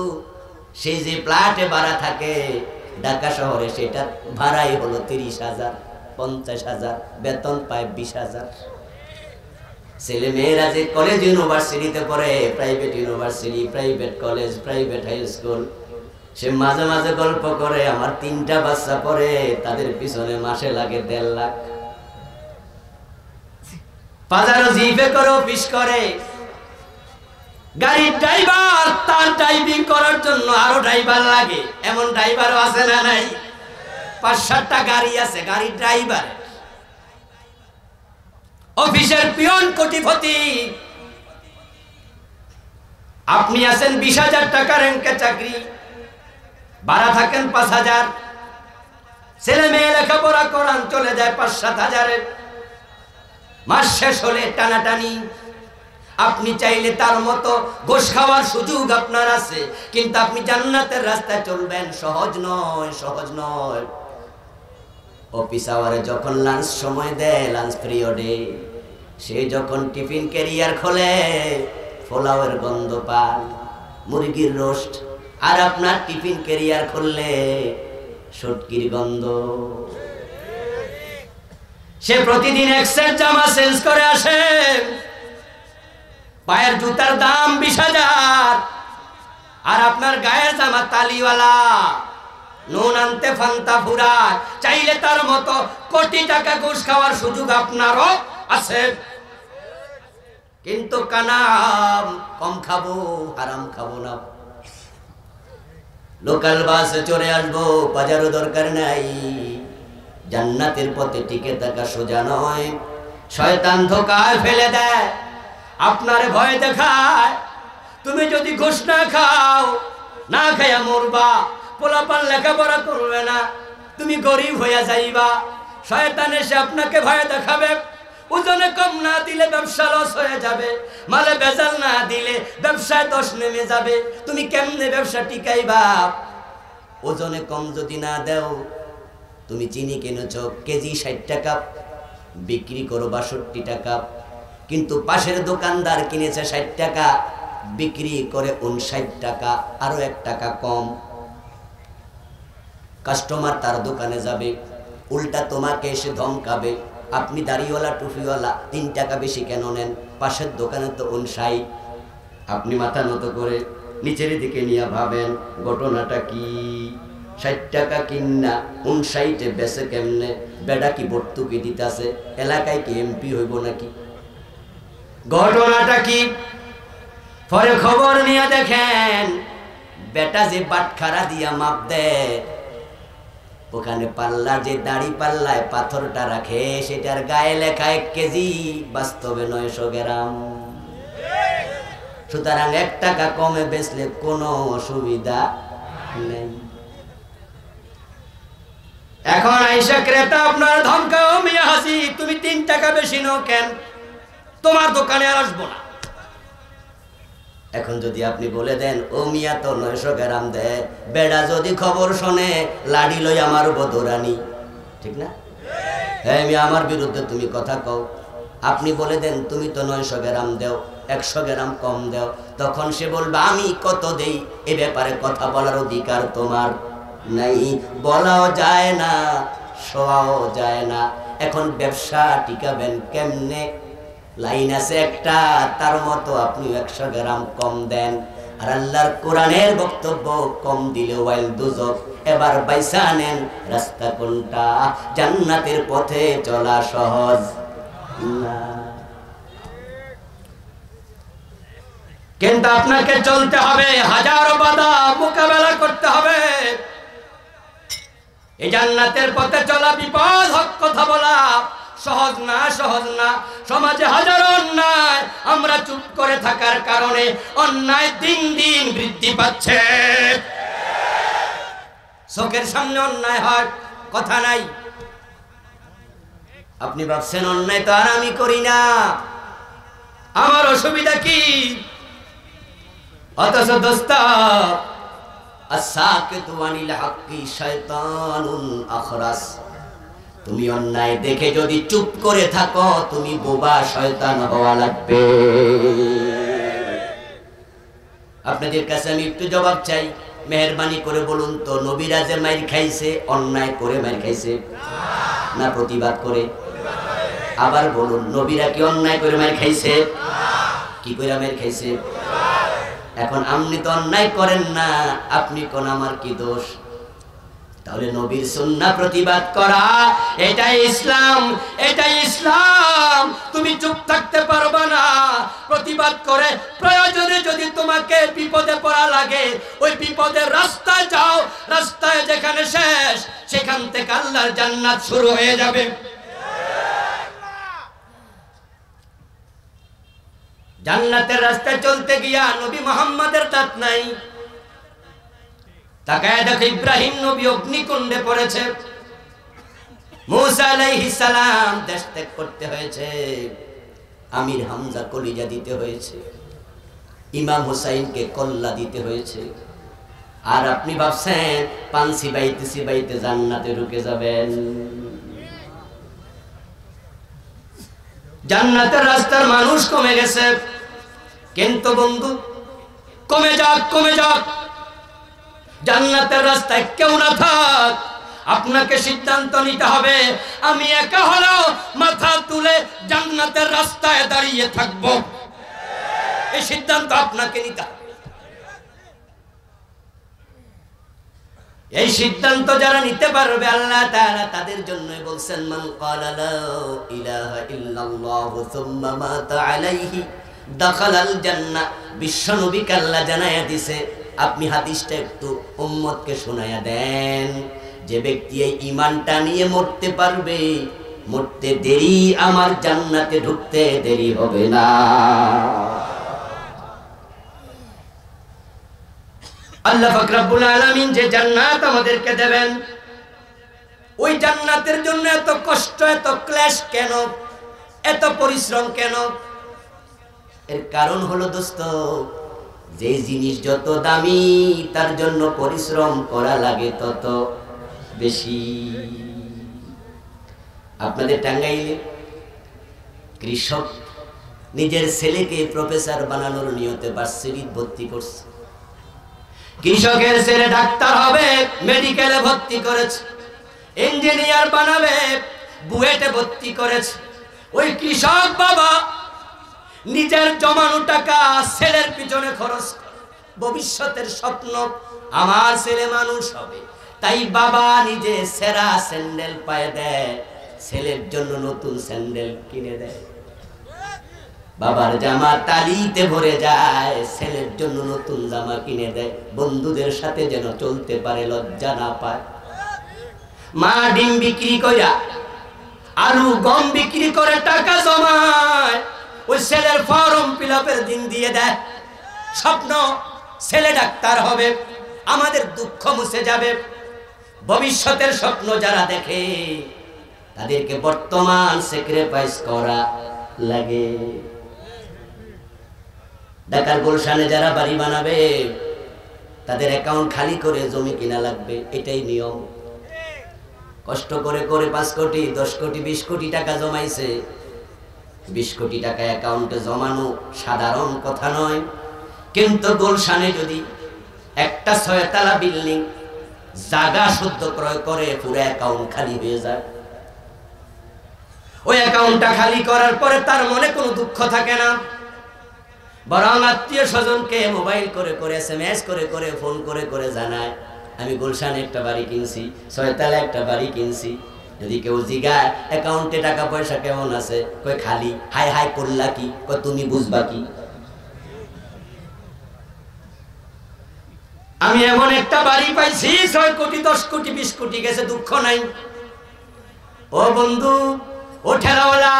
সেই যে ফ্ল্যাটে ভাড়া থাকে ঢাকা শহরে, সেটা ভাড়াই হলো 30,000, 50,000, বেতন পায় 20,000। ছেলে মেয়েরা যে কলেজ ইউনিভার্সিটিতে পড়ে, private university, private college, private high school, সে মাঝে মাঝে গল্প করে, আমার 3টা বাচ্চা পড়ে, তাদের পিছনে মাসে লাগে 1.5 লাখ। বাজারও জিপে করে অফিস করে। গাড়ির ড্রাইভার, তার ড্রাইভিং করার জন্য আরো ড্রাইভার লাগে, এমন ড্রাইভারও আছে না নাই? 5-7টা গাড়ি আছে গাড়ির ড্রাইভার। অফিসের পিয়ন কোটিপতি, আপনি আছেন 20,000 টাকা র্যাঙ্কে চাকরি, ভাড়া থাকেন 5,000। ছেলে মেয়ে লেখাপড়া করান, চলে যায় 5-7 হাজারের। মাস শেষ হলে টানাটানি। আপনি চাইলে তার মতো ঘুষ খাওয়ার সুযোগ আপনার আছে, কিন্তু আপনি জান্নাতের রাস্তায় চলবেন, সহজ নয়, সহজ নয়। অফিস আওয়ারে যখন লাঞ্চ সময় দেয়, লাঞ্চ পিরিয়ডে, সে যখন টিফিন ক্যারিয়ার খোলে, পোলাওয়ের গন্ধ পান, মুরগির রোস্ট, আর আপনার টিফিন ক্যারিয়ার খুললে শুটকির গন্ধ। সে প্রতিদিন এক সেট জামা চেঞ্জ করে আসে, পায়ের জুতার দাম 20,000, আর আপনার গায়ের জামা তালিওয়ালা, নুন আনতে ফান্তা ফুরায়। চাইলে তার মতো কোটি টাকা ঘুষ খাওয়ার সুযোগ আপনারও আছে, কিন্তু কানাম কম খাবো, হারাম খাবো না। লোকাল বাসে চড়ে আসবো, বাজারও দরকার নাই। জান্নাতের পথে টিকে থাকা সোজা নয়। শয়তান ধোকায় ফেলে দেয়, আপনারে ভয় দেখায়। তুমি যদি ঘুষ না খাও, না খাইয়া মরবা, পোলাপান লেখাপড়া করবে না, তুমি গরিব হইয়া যাইবা। শয়তান এসে আপনাকে ভয় দেখাবে। ওজনে কম না দিলে ব্যবসা লস হয়ে যাবে, মালে ভেজাল না দিলে ব্যবসায় দোষ নেমে যাবে। তুমি কেমনে ব্যবসা টিকাইবা? ওজনে কম যদি না দেও, তুমি চিনি কিনেছ কেজি 60 টাকা, বিক্রি করো 62 টাকা, কিন্তু পাশের দোকানদার কিনেছে 60 টাকা, বিক্রি করে 59 টাকা, আরো 1 টাকা কম। কাস্টমার তার দোকানে যাবে, উল্টা তোমাকে এসে ধমকাবে, আপনি দাড়িওয়ালা টুপিওয়ালা 3 টাকা বেশি কেন নেন, পাশের দোকানে তো 59। আপনি মাথা নত করে নিচের দিকে নিয়ে ভাবেন ঘটনাটা কি। 60 টাকা কিনা 59 বেচে কেমনে? বেডা কি ভর্তুকি দিতেছে? এলাকায় কি এমপি হইব নাকি? ঘটনাটা কি? পরে খবর নিয়ে দেখেন বেটা যে বাটখারা দিয়া মাপ দেয়, ওখানে পাল্লা যে দাড়ি পাল্লায় পাথরটা রাখে সেটার গায়ে লেখা 1 কেজি, বাস্তবে 900 গ্রাম। সুতরাং 1 টাকা কমে বেচলে কোনো অসুবিধা নেই। এখন আইসা ক্রেতা আপনার ধমকাও, মিয়া হাসি তুমি 3 টাকা বেশি নাও কেন, তোমার দোকানে আর আসবো না। এখন যদি আপনি বলে দেন ও মিয়া তো 900 গ্রাম দেয়, বেড়া যদি খবর শোনে লাডি লই আমার বদরানি, ঠিক না? হ্যাঁ মিয়া আমার বিরুদ্ধে তুমি কথা কও। আপনি বলে দেন তুমি তো 900 গ্রাম দেও, 100 গ্রাম কম দেও, তখন সে বলবে আমি কত দেই, এ ব্যাপারে কথা বলার অধিকার তোমার নাই। বলাও যায় না, শোয়াও যায় না। এখন ব্যবসা টিকাবেন কেমনে? লাইন আছে একটা, তার মতো আপনি 100 গ্রাম কম দেন। আর আল্লাহর কোরআনের বক্তব্য, কম দিলে ওয়াইল দুজক। এবার বাইসা নেন রাস্তা কোনটা? জান্নাতের পথে চলা সহজ না, কিন্তু আপনাকে চলতে হবে, হাজারো বাধা মোকাবেলা করতে হবে। এই জান্নাতের পথে চলা বিপদ, হক কথা বলা সহজ না, সহজ না। সমাজে হাজারো অন্যায়, আমরা চুপ করে থাকার কারণে অন্যায় দিন দিন বৃদ্ধি পাচ্ছে। চোখের সামনে অন্যায় হয়, কথা নাই। আপনি ভাবছেন অন্যায় তো আর আমি করি না, আমার অসুবিধা কি? অথচ দোস্ত আসাকিতু আনিল হাক্কি শায়তানুন আখরাস। তুমি অন্যায় দেখে যদি চুপ করে থাকো, তুমি বোবা শয়তান হওয়া লাগবে। আপনাদের কাছে আমি একটু জবাব চাই, মেহেরবানি করে বলুন তো, নবীরা যে মাইর খাইছে অন্যায় করে মাইর খাইছে না প্রতিবাদ করে? আবার বলুন, নবীরা কি অন্যায় করে মাইর খাইছে? কি করে মাইর খাইছে? এখন আপনি তো অন্যায় করেন না, আপনি কোন আমার কি দোষ? তাহলে নবীর সুন্নাহ প্রতিবাদ করা এটাই ইসলাম, এটাই ইসলাম। তুমি চুপ থাকতে পারবে না, প্রতিবাদ করে প্রয়োজনে যদি তোমাকে বিপদে পড়া লাগে, ওই বিপদের রাস্তায় যাও। রাস্তায় যেখানে শেষ, সেখান থেকে আল্লাহর জান্নাত শুরু হয়ে যাবে। জান্নাতের রাস্তায় চলতে গিয়া নবী মুহাম্মদের দাঁত নাই। তাকায় দেখো ইব্রাহিম নবী অগ্নিকুণ্ডে পড়েছে, মুসা আলাইহিস সালাম দেশ ত্যাগ করতে হয়েছে, আমির হামজা কলিজা দিতে হয়েছে, ইমাম হুসাইনকে কল্লা দিতে হয়েছে। আর আপনি ভাবছেন পান সিবাইতে সিবাইতে জান্নাতে ঢুকে যাবেন? জান্নাতের রাস্তার মানুষ কমে গেছে, কিন্তু বন্ধু কমে যাক, কমে যাক, জান্নাতের রাস্তায় কেউ না থাক, আপনাকে সিদ্ধান্ত নিতে হবে আমি একা হলেও মাথা তুলে জান্নাতের রাস্তায় দাঁড়িয়ে থাকব। এই সিদ্ধান্ত আপনাকে নিতে হবে। এই সিদ্ধান্ত যারা নিতে পারবে আল্লাহ তাআলা তাদের জন্যই বলছেন, মান ক্বালা লা ইলাহা ইল্লাল্লাহু সুম্মা মাতা আলাইহি দাখালাল জান্নাহ। বিশ্বনবীকে আল্লাহ জানায়া দিয়েছে, আপনি হাদিসটা একটু উম্মতকে শোনায়া দেন, যে ব্যক্তি এই ঈমানটা নিয়ে মরতে পারবে, মরতে দেরি আমার জান্নাতে ঢুকতে দেরি হবে না। আল্লাহ পাক রব্বুল আলামিন যে জান্নাত আমাদেরকে দেবেন, ওই জান্নাতের জন্য এত কষ্ট, এত ক্লেশ কেন, এত পরিশ্রম কেন? এর কারণ হলো দোস্ত, যে জিনিস যত দামি তার জন্য পরিশ্রম করা লাগে তত বেশি। আপনাদের টাঙ্গাইলে কৃষক নিজের ছেলেকে প্রফেসর বানানোর নিয়তে ভার্সিটিতে ভর্তি করছে। কৃষকের ছেলে ডাক্তার হবে, মেডিকেলে ভর্তি করেছে। ইঞ্জিনিয়ার বানাবে, বুয়েটে ভর্তি করেছে। ওই কৃষক বাবা নিজের জমানো টাকা ছেলের পিছনে খরচ করে, ভবিষ্যতের স্বপ্ন আমার ছেলে মানুষ হবে। তাই বাবা নিজে সেরা স্যান্ডেল পায়ে দেয়, ছেলের জন্য নতুন স্যান্ডেল কিনে দেয়। বাবার জামা তালিতে ভরে যায়, ছেলের জন্য নতুন জামা কিনে দেয়, বন্ধুদের সাথে যেন চলতে পারে, লজ্জা না পায়। মা ডিম বিক্রি কইরা, আলু গম বিক্রি করে টাকা জমায়, ওই ছেলের ফর্ম ফিলআপের দিন দিয়ে দেয়। স্বপ্ন ছেলে ডাক্তার হবে, আমাদের দুঃখ মুছে যাবে। ভবিষ্যতের স্বপ্ন যারা দেখে তাদেরকে বর্তমান স্যাক্রিফাইস করা লাগে। ঢাকার গুলশানে যারা বাড়ি বানাবে তাদের অ্যাকাউন্ট খালি করে জমি কিনা লাগবে, এটাই নিয়ম। কষ্ট করে করে 5 কোটি 10 কোটি 20 কোটি টাকা জমাইছে। 20 কোটি টাকা অ্যাকাউন্টে জমানো সাধারণ কথা নয়, কিন্তু গুলশানে যদি একটা 6 তলা বিল্ডিং জায়গা শুদ্ধ ক্রয় করে পুরো অ্যাকাউন্ট খালি হয়ে যায়। ওই অ্যাকাউন্টটা খালি করার পরে তার মনে কোনো দুঃখ থাকে না, বরং আত্মীয় স্বজনকে মোবাইল করে করে SMS করে করে ফোন করে করে জানায়, আমি গুলশানে একটা বাড়ি কিনছি, 6 তলা একটা বাড়ি কিনছি। যদি কেউ জিগায় অ্যাকাউন্টে টাকা পয়সা কেমন আছে, কই খালি। হাই হাই করলা কি, কই তুমি বুঝবা কি। আমি এমন একটা বাড়ি পাইছি 6 কোটি 10 কোটি 20 কোটি গেছে, দুঃখ নাই। ও বন্ধু, ও ঠেলাওয়ালা,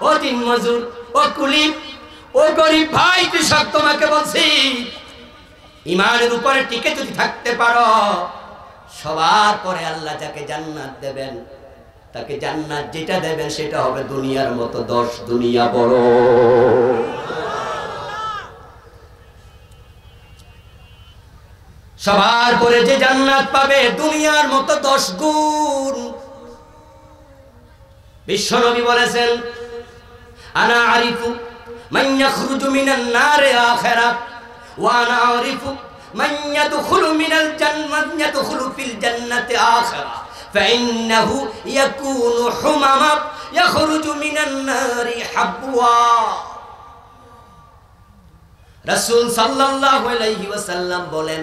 ও দিন মজুর, ও কুলি, ও গরিব ভাই কৃষক, তোমাকে বলছি ইমানের উপরে টিকে যদি থাকতে পারো, সবার পরে আল্লাহ যাকে জান্নাত দেবেন, তাকে জান্নাত যেটা দেবেন সেটা হবে দুনিয়ার মতো 10 দুনিয়া বড়। সবার পরে যে জান্নাত পাবে দুনিয়ার মতো 10 গুণ। বিশ্বনবী বলেছেন, আনা আরিফু মান ইয়াখরুজু মিনান নারে আখিরা ওয়া আনা আরিফু মান ইয়াদখুলু মিনাল জান্নাত ইয়াদখুলু ফিল জান্নাতি আখিরা ফাইন্নাহু ইয়াকুনু হুমামা ইয়াখরুজু মিনান নারি হাবওয়া। রাসূল সাল্লাল্লাহু আলাইহি ওয়াসাল্লাম বলেন,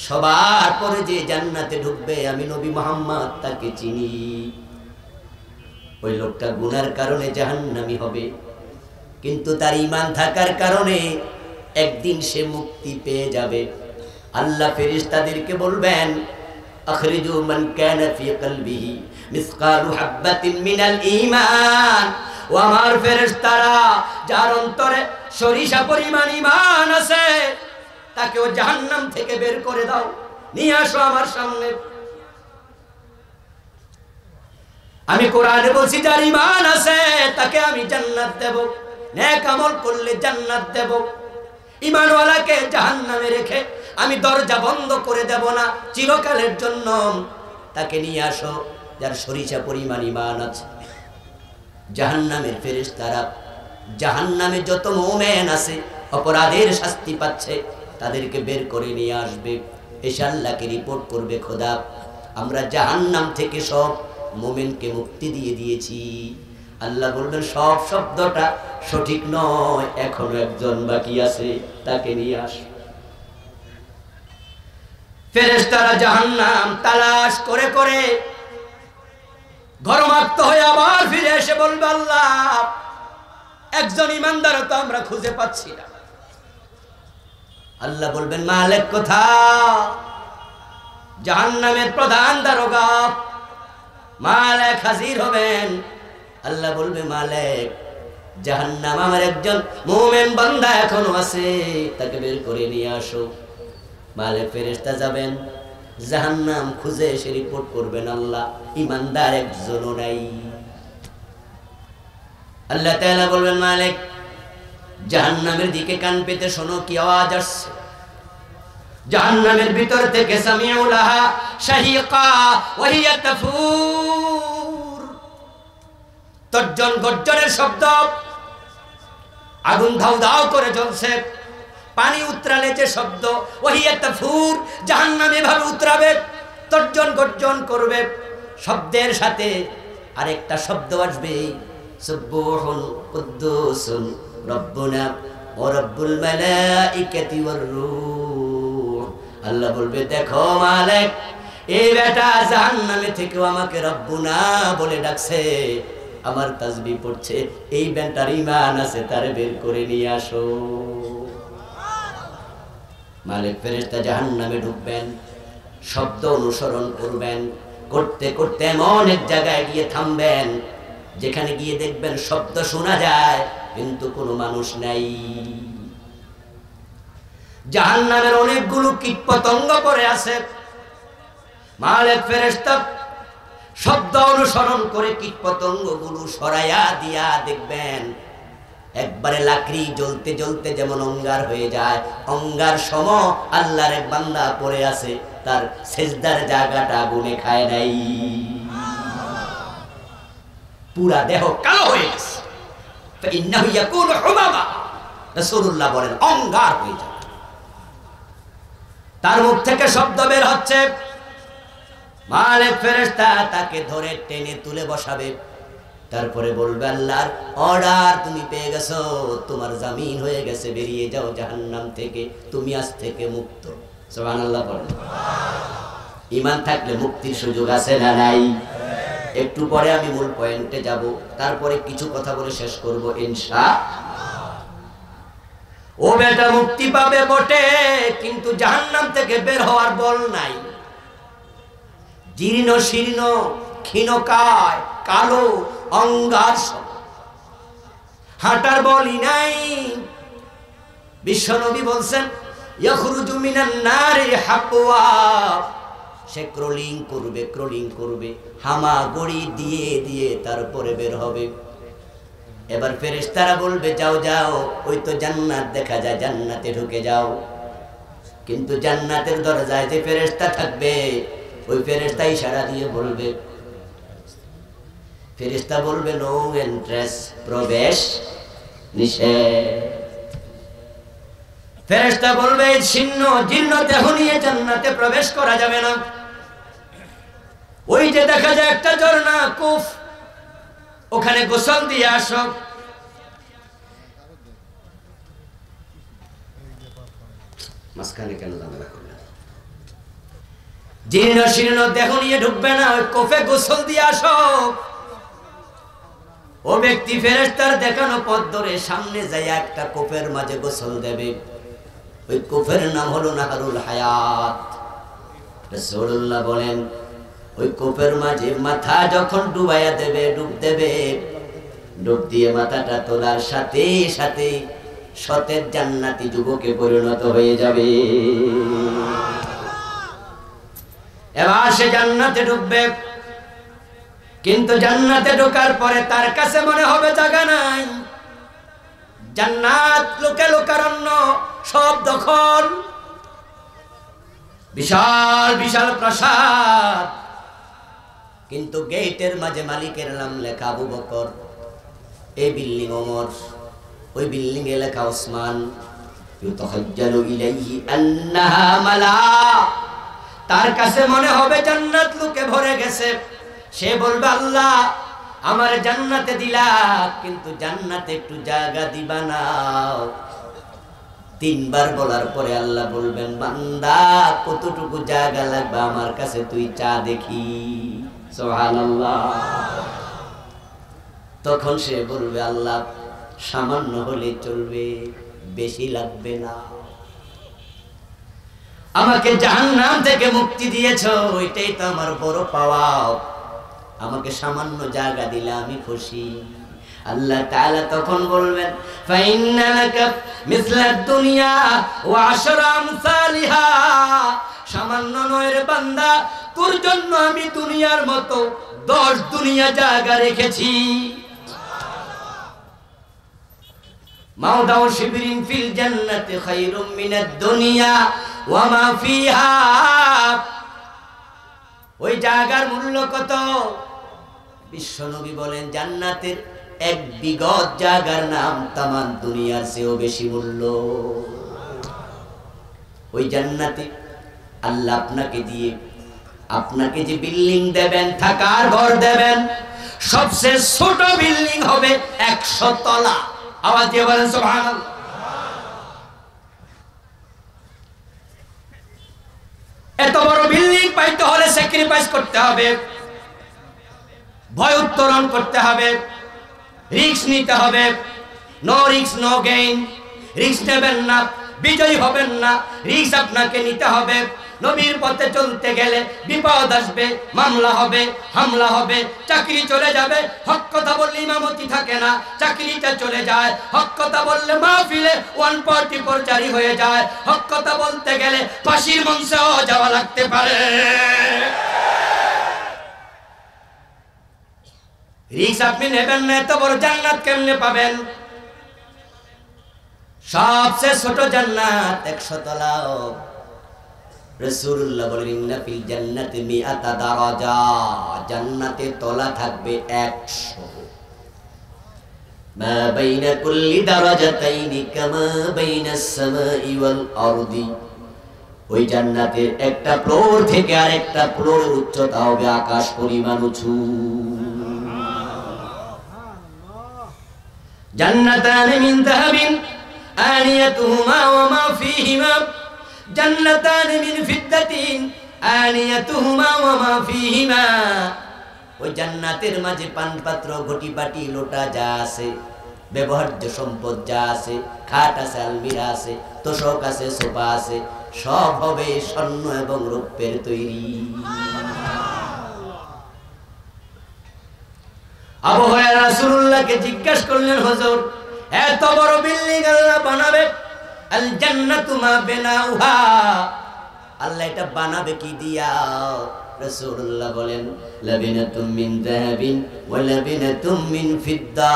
সবার পরে যে জান্নাতে ঢুকবে আমি নবী মুহাম্মদ তাকে চিনি। ওই লোকটা গুনার কারণে জাহান্নামী হবে, কিন্তু তার ঈমান থাকার কারণে একদিন সে মুক্তি পেয়ে যাবে। আল্লাহ ফেরেশতাদেরকে বলবেন, আখরিজু মান কানা ফি কলবিহি মিসকালু হাববাতিন মিনাল ঈমান। ও আমার ফেরেশতারা, যার অন্তরে সরিষা পরিমাণ ঈমান আছে, তাকে ও জাহান্নাম থেকে বের করে দাও, নিয়ে আসো আমার সামনে। আমি কোরআনে বলছি, যার ঈমান আছে তাকে আমি জান্নাত দেব, নেক আমল করলে জান্নাত দেব। ঈমানওয়ালাকে জাহান্নামে রেখে আমি দরজা বন্ধ করে দেব না চিরকালের জন্য। তাকে নিয়ে আসো যার সরিষা পরিমাণ ঈমান আছে। জাহান্নামের ফেরেশতারা জাহান্নামে যত মুমিন আছে অপরাধের শাস্তি পাচ্ছে তাদেরকে বের করে নিয়ে আসবে, এসে আল্লাহকে রিপোর্ট করবে, খোদা আমরা জাহান্নাম থেকে সব মুমিনকে মুক্তি দিয়ে দিয়েছি। আল্লাহ বলবেন, সব শব্দটা সঠিক নয়, এখনো একজন বাকি আছে, তাকে নিয়ে আস। ফেরেশতারা জাহান্নাম তালাশ করে করে ঘরমাক্ত হয়ে আবার ফিরে এসে বলবে, আল্লাহ একজন ইমানদারও তো আমরা খুঁজে পাচ্ছি না। আল্লাহ বলবেন, মালিক কোথায়? জাহান্নামের প্রধান দারোগা মালিক হাজির হবেন। আল্লাহ বলবে, মালিক জাহান্নাম আমার একজন মুমিন বান্দা এখনো আছে, তাকে বের করে নিয়ে আসো। মালিক ফেরেশতা যাবেন, জাহান্নাম খুঁজে এসে রিপোর্ট করবেন, আল্লাহ ইমানদার একজনও নাই। আল্লাহ তাআলা বলবেন, মালিক জাহান্নামের দিকে কান পেতে শোনো, কি আওয়াজ আসছে। জাহান্নামের ভিতর থেকে সামিউ লাহা শাহিকা ওয়া হিয়া তাফুর, তর্জন গর্জনের শব্দ। আগুন ধাউ ধাউ করে জ্বলছে, পানি উতরালে যে শব্দ, ওহিয়া তাফুর, জাহান্নাম এভাবে উতরাবে, তর্জন গর্জন করবে, শব্দের সাথে আরেকটা শব্দ আসবে, সুবহুন কুদ্দুসুন রব্বুনা ওয়া রব্বুল মালাইকাতি ওয়ার রূহ। আল্লাহ বলবে, দেখো মালিক, এই বেটা জাহান্নামে থেকেও আমাকে রব্বুনা বলে ডাকছে, আমার তাসবিহ পড়ছে, এই বেটার ঈমান আছে, তারে বের করে নিয়ে আসো। মালিক ফেরেশতা জাহান্নামে ঢুকবেন, শব্দ অনুসরণ করবেন, করতে করতে এমন এক জায়গায় গিয়ে থামবেন যেখানে গিয়ে দেখবেন শব্দ শোনা যায় কিন্তু কোনো মানুষ নাই। জাহান্নামের অনেকগুলো কীটপতঙ্গ পড়ে আছে। মালিক ফেরেশতা শব্দ অনুসরণ করে কীটপতঙ্গগুলো সরাইয়া দিয়া দেখবেন একবারে লাকড়ি জ্বলতে জ্বলতে যেমন অঙ্গার হয়ে যায়, অঙ্গার সম আল্লাহর এক বান্দা পড়ে আছে, তার সেজদার জায়গাটা আগুনে খায় নাই, পুরা দেহ কালো হয়ে গেছে। ফাইন্নাহু ইয়াকুনু হুমামা, রাসূলুল্লাহ বলেন অঙ্গার হয়ে যায়। তার মুখ থেকে শব্দ বের হচ্ছে, মালিক ফেরেশতা তাকে ধরে টেনে তুলে বসাবে, তারপরে বলবে আল্লাহর অর্ডার তুমি পেয়ে গেছো, তোমার জামিন হয়ে গেছে, বেরিয়ে যাও জাহান্নাম থেকে, তুমি আজ থেকে মুক্ত। সুবহানাল্লাহ বলেন। ঈমান থাকলে মুক্তির সুযোগ আছে না নাই? একটু পরে আমি মূল পয়েন্টে যাব, তারপরে কিছু কথা বলে শেষ করব ইনশাআল্লাহ। ও বেটা মুক্তি পাবে বটে, কিন্তু জাহান্নাম থেকে বের হওয়ার বল নাই। জীর্ণ শীর্ণ ক্ষীণকায় কালো অঙ্গার, হাঁটার বলই নাই। বিশ্বনবী বলছেন ইয়াখরুজু মিনান নারি হাবওয়া, সে ক্রলিং করবে ক্রলিং করবে, হামাগুড়ি দিয়ে দিয়ে তারপরে বের হবে। এবার ফেরেশতারা বলবে যাও যাও, ওই তো জান্নাত দেখা যায়, জান্নাতে ঢুকে যাও। কিন্তু জান্নাতের দরজায় যে ফেরেশতা থাকবে, ওই ফেরেশতা ইশারা দিয়ে বলবে, ফেরেশতা বলবে নো এন্ট্রেন্স, প্রবেশ নিষেধ। ফেরেশতা বলবে শীর্ণ জীর্ণ দেহ নিয়ে জান্নাতে প্রবেশ করা যাবে না। ওই যে দেখা যায় একটা ঝর্ণা কুফ, ওখানে গোসল দিয়ে আসো। মাঝখানে কেন ঝামেলা করবে? জীর্ণ শীর্ণ দেহ নিয়ে ঢুকবে না, ওই কুফে গোসল দিয়ে আসো। ও ব্যক্তি ফেরেশতার দেখানো পথ ধরে সামনে যায় একটা কূপের মাঝে গোসল দেবে। ওই কূপের নাম হলো নাহরুল হায়াত। রাসূলুল্লাহ বলেন ওই কূপের মাঝে মাথা যখন ডুবাইয়া দেবে, ডুব দেবে, ডুব দিয়ে মাথাটা তোলার সাথে সাথে সতেজ জান্নাতি যুবকে পরিণত হয়ে যাবে। এবার সে জান্নাতে ঢুকবে, কিন্তু জান্নাতে ঢোকার পরে তার কাছে মনে হবে জায়গা নাই। জান্নাত লোকে লোকারণ্য, সব দখল, বিশাল বিশাল প্রাসাদ, কিন্তু গেটের মাঝে মালিকের নাম লেখা আবু বকর, এই বিল্ডিং ওমর, ওই বিল্ডিং এ লেখা ওসমান। ইউতাহাজ্জালু ইলাইহি আন্নাহা মালা, তার কাছে মনে হবে জান্নাত লোকে ভরে গেছে। সে বলবে আল্লাহ আমার জান্নাতে দিলা, কিন্তু জান্নাতে একটু জায়গা দিবা না। তিনবার বলার পরে আল্লাহ বলবেন বান্দা কতটুকু জায়গা লাগবে আমার কাছে তুই চা দেখি। সুবহানাল্লাহ। তখন সে বলবে আল্লাহ সামান্য হলে চলবে, বেশি লাগবে না। আমাকে জাহান্নাম থেকে মুক্তি দিয়েছো, ওইটাই তো আমার বড় পাওয়া। আমাকে সামান্য জায়গা দিলে আমি খুশি। আল্লাহ তাআলা তখন বলবেন ফাইন্না লাকা মিসলাদ দুনিয়া ওয়া আশরা আমসালিহা, সামান্য নয় রে বান্দা, তোর জন্য আমি দুনিয়ার মতো 10 দুনিয়া জায়গা রেখেছি। মাওদাউ শিবরিন ফিল জান্নাতি খায়রুম মিনাদ দুনিয়া ওয়া মা ফিহা, ওই জায়গার মূল্য কত? বিশ্বনবী বলেন জান্নাতের এক বিগত জায়গার নাম তামাম দুনিয়ার চেয়েও বেশি মূল্য। ওই জান্নাতে আল্লাহ আপনাকে দিয়ে, আপনাকে যে বিল্ডিং দেবেন, থাকার ঘর দেবেন, সবচেয়ে ছোট বিল্ডিং হবে 100 তলা। আওয়াজ দিয়ে বলেন সুবহানাল্লাহ। এত বড় বিল্ডিং পাইতে হলে স্যাক্রিফাইস করতে হবে, ভয় উত্তরণ করতে হবে, রিস্ক নিতে হবে। No risk no gain. Risk নেবেন না, বিজয়ী হবেন না। রিস্ক আপনাকে নিতে হবে। নবীর পথে চলতে গেলে বিপদ আসবে, মামলা হবে, হামলা হবে, চাকরি চলে যাবে। হক কথা বললে ইমামতি থাকে না, চাকরিটা চলে যায়। হক কথা বললে মাহফিলে 144 জারি হয়ে যায়। হক কথা বলতে গেলে ফাঁসির মঞ্চেও যাওয়া লাগতে পারে। রিস্ক আপনি নেবেন না, এত বড় জান্নাত কেমনে পাবেন? সবচেয়ে ছোট জান্নাত 100 তলা। রাসূলুল্লাহ বলেন ইন্না ফিল জান্নাতি মিআতা দারাজা, জান্নাতে তলা থাকবে 100। মা বাইনা কুল্লি দারাজাতাইনি কামা বাইনাস সামাই ওয়াল আরদি। ওই জান্নাতের একটা ফ্লোর থেকে আরেকটা ফ্লোরের উচ্চতা হবে আকাশ পরিমাণ উঁচু। জান্নাতান মিন যাহাবিন আনিয়াতুহুমা ওয়া মা ফীহিমা, জান্নাতান মিন ফিদ্দাতিন আনিয়াতুহুমা ওয়া মা ফীহিমা। ওই জান্নাতের মাঝে পানপাত্র, ঘটি বাটি, লোটা যা আছে, ব্যবহার্য সম্পদ যা আছে, খাট আছে, আলমিরা আছে, তোশক আছে, সোফা আছে, সব হবে স্বর্ণ এবং রৌপ্যের তৈরি। আবু হুরায়রা রাসূলুল্লাহকে জিজ্ঞাসা করলেন, হুজুর এত বড় বিল্ডিং আল্লাহ বানাবে, আল জান্নাতু মা বিনাউহা, আল্লাহ এটা বানাবে কি দিয়া? রাসূলুল্লাহ বলেন লাবিনাতুম মিন যাহাবিন ওয়া লাবিনাতুম মিন ফিদ্দা,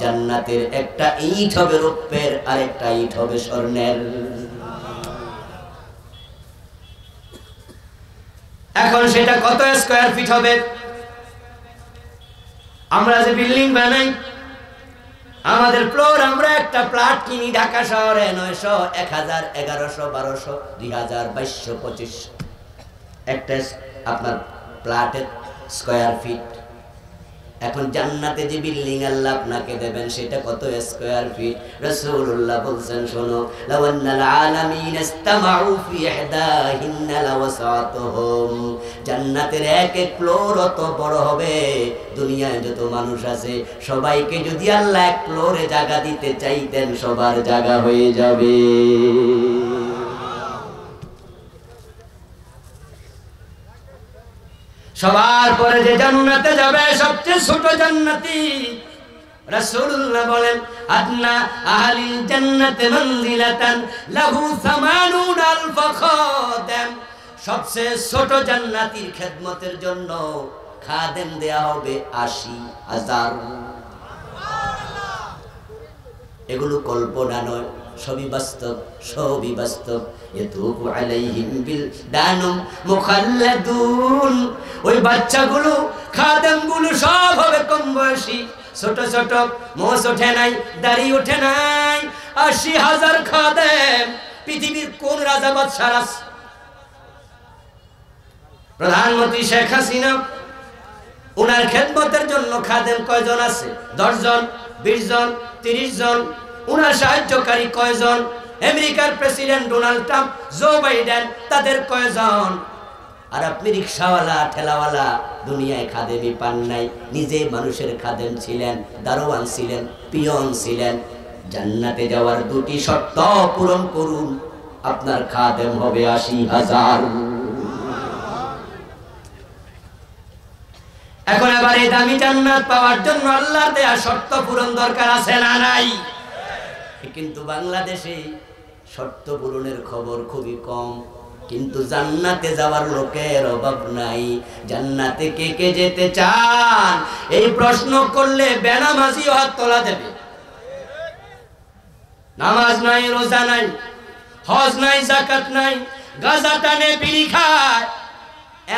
জান্নাতের একটা ইট হবে রৌপ্যের, আর একটা ইট হবে স্বর্ণের। এখন সেটা কত স্কয়ার ফিট হবে? আমরা যে বিল্ডিং বানাই, আমাদের ফ্লোর, আমরা একটা প্লট কিনি ঢাকা শহরে 900, 1000, 1100, 1200, 2000, 2200, 2500 একটা আপনার প্লটের স্কয়ার ফিট। এখন জান্নাতে যে বিল্ডিং আল্লাহ আপনাকে দেবেন সেটা কত স্কয়ার ফিট? রাসূলুল্লাহ বলেন, শোনো, লাওয়ান্নাল আলামিন ইসতামাউ ফি ইহদাহিন্না লাওয়াসাতুহুম, জান্নাতের এক এক ফ্লোর অত বড় হবে, দুনিয়ায় যত মানুষ আছে সবাইকে যদি আল্লাহ এক ফ্লোরে জায়গা দিতে চাইতেন, সবার জায়গা হয়ে যাবে। সবার পরে যে জান্নাতে যাবে সবচেয়ে ছোট জান্নাতি, রাসূলুল্লাহ বলেন আদনা আহলিল জান্নাতি মানজিলাতান লাহু 80,000 খাদেম, সবচেয়ে ছোট জান্নাতীর খেদমতের জন্য খাদেম দেয়া হবে 80,000। এগুলো কল্পনা নয়, সবই বাস্তব, সবই বাস্তব। ইয়াতুফু আলাইহিম বিল দানুম মুখাল্লাদুন, ওই বাচ্চাগুলো, খাদেমগুলো সব হবে কম বয়সী, ছোট ছোট, মোষ ওঠে নাই, দাড়ি ওঠে নাই। 80,000 খাদেম। পৃথিবীর কোন রাজা বাদশাহ আছে? প্রধানমন্ত্রী শেখ হাসিনা, ওনার খেদমতের জন্য খাদেম কয়জন আছে? 10 জন, 20 জন, 30 জন। উনার সাহায্যকারী কয়জন? আমেরিকার president Donald Trump, Joe Biden, তাদের কয়জন? আর আপনি রিকশাওয়ালা, ঠেলাওয়ালা, দুনিয়ায় খাদেমই পান নাই। নিজে মানুষের খাদেম ছিলেন, দারোয়ান ছিলেন, পিয়ন ছিলেন। জান্নাতে যাওয়ার দুটি শর্ত পূরণ করুন, আপনার খাদেম হবে 80,000। এখন আবার এই দামি জান্নাত পাওয়ার জন্য আল্লাহর দেয়া শর্ত পূরণ দরকার আছে না নাই? কিন্তু বাংলাদেশে শর্ত পূরণের খবর খুবই কম, কিন্তু জান্নাতে যাওয়ার লোকের অভাব নাই। জান্নাতে কে কে যেতে চান এই প্রশ্ন করলে বেনামাজিও হাত তোলা দেবে। নামাজ নাই, রোজা নাই, হজ নাই, যাকাত নাই, গাঁজা টানে, বিড়ি খায়,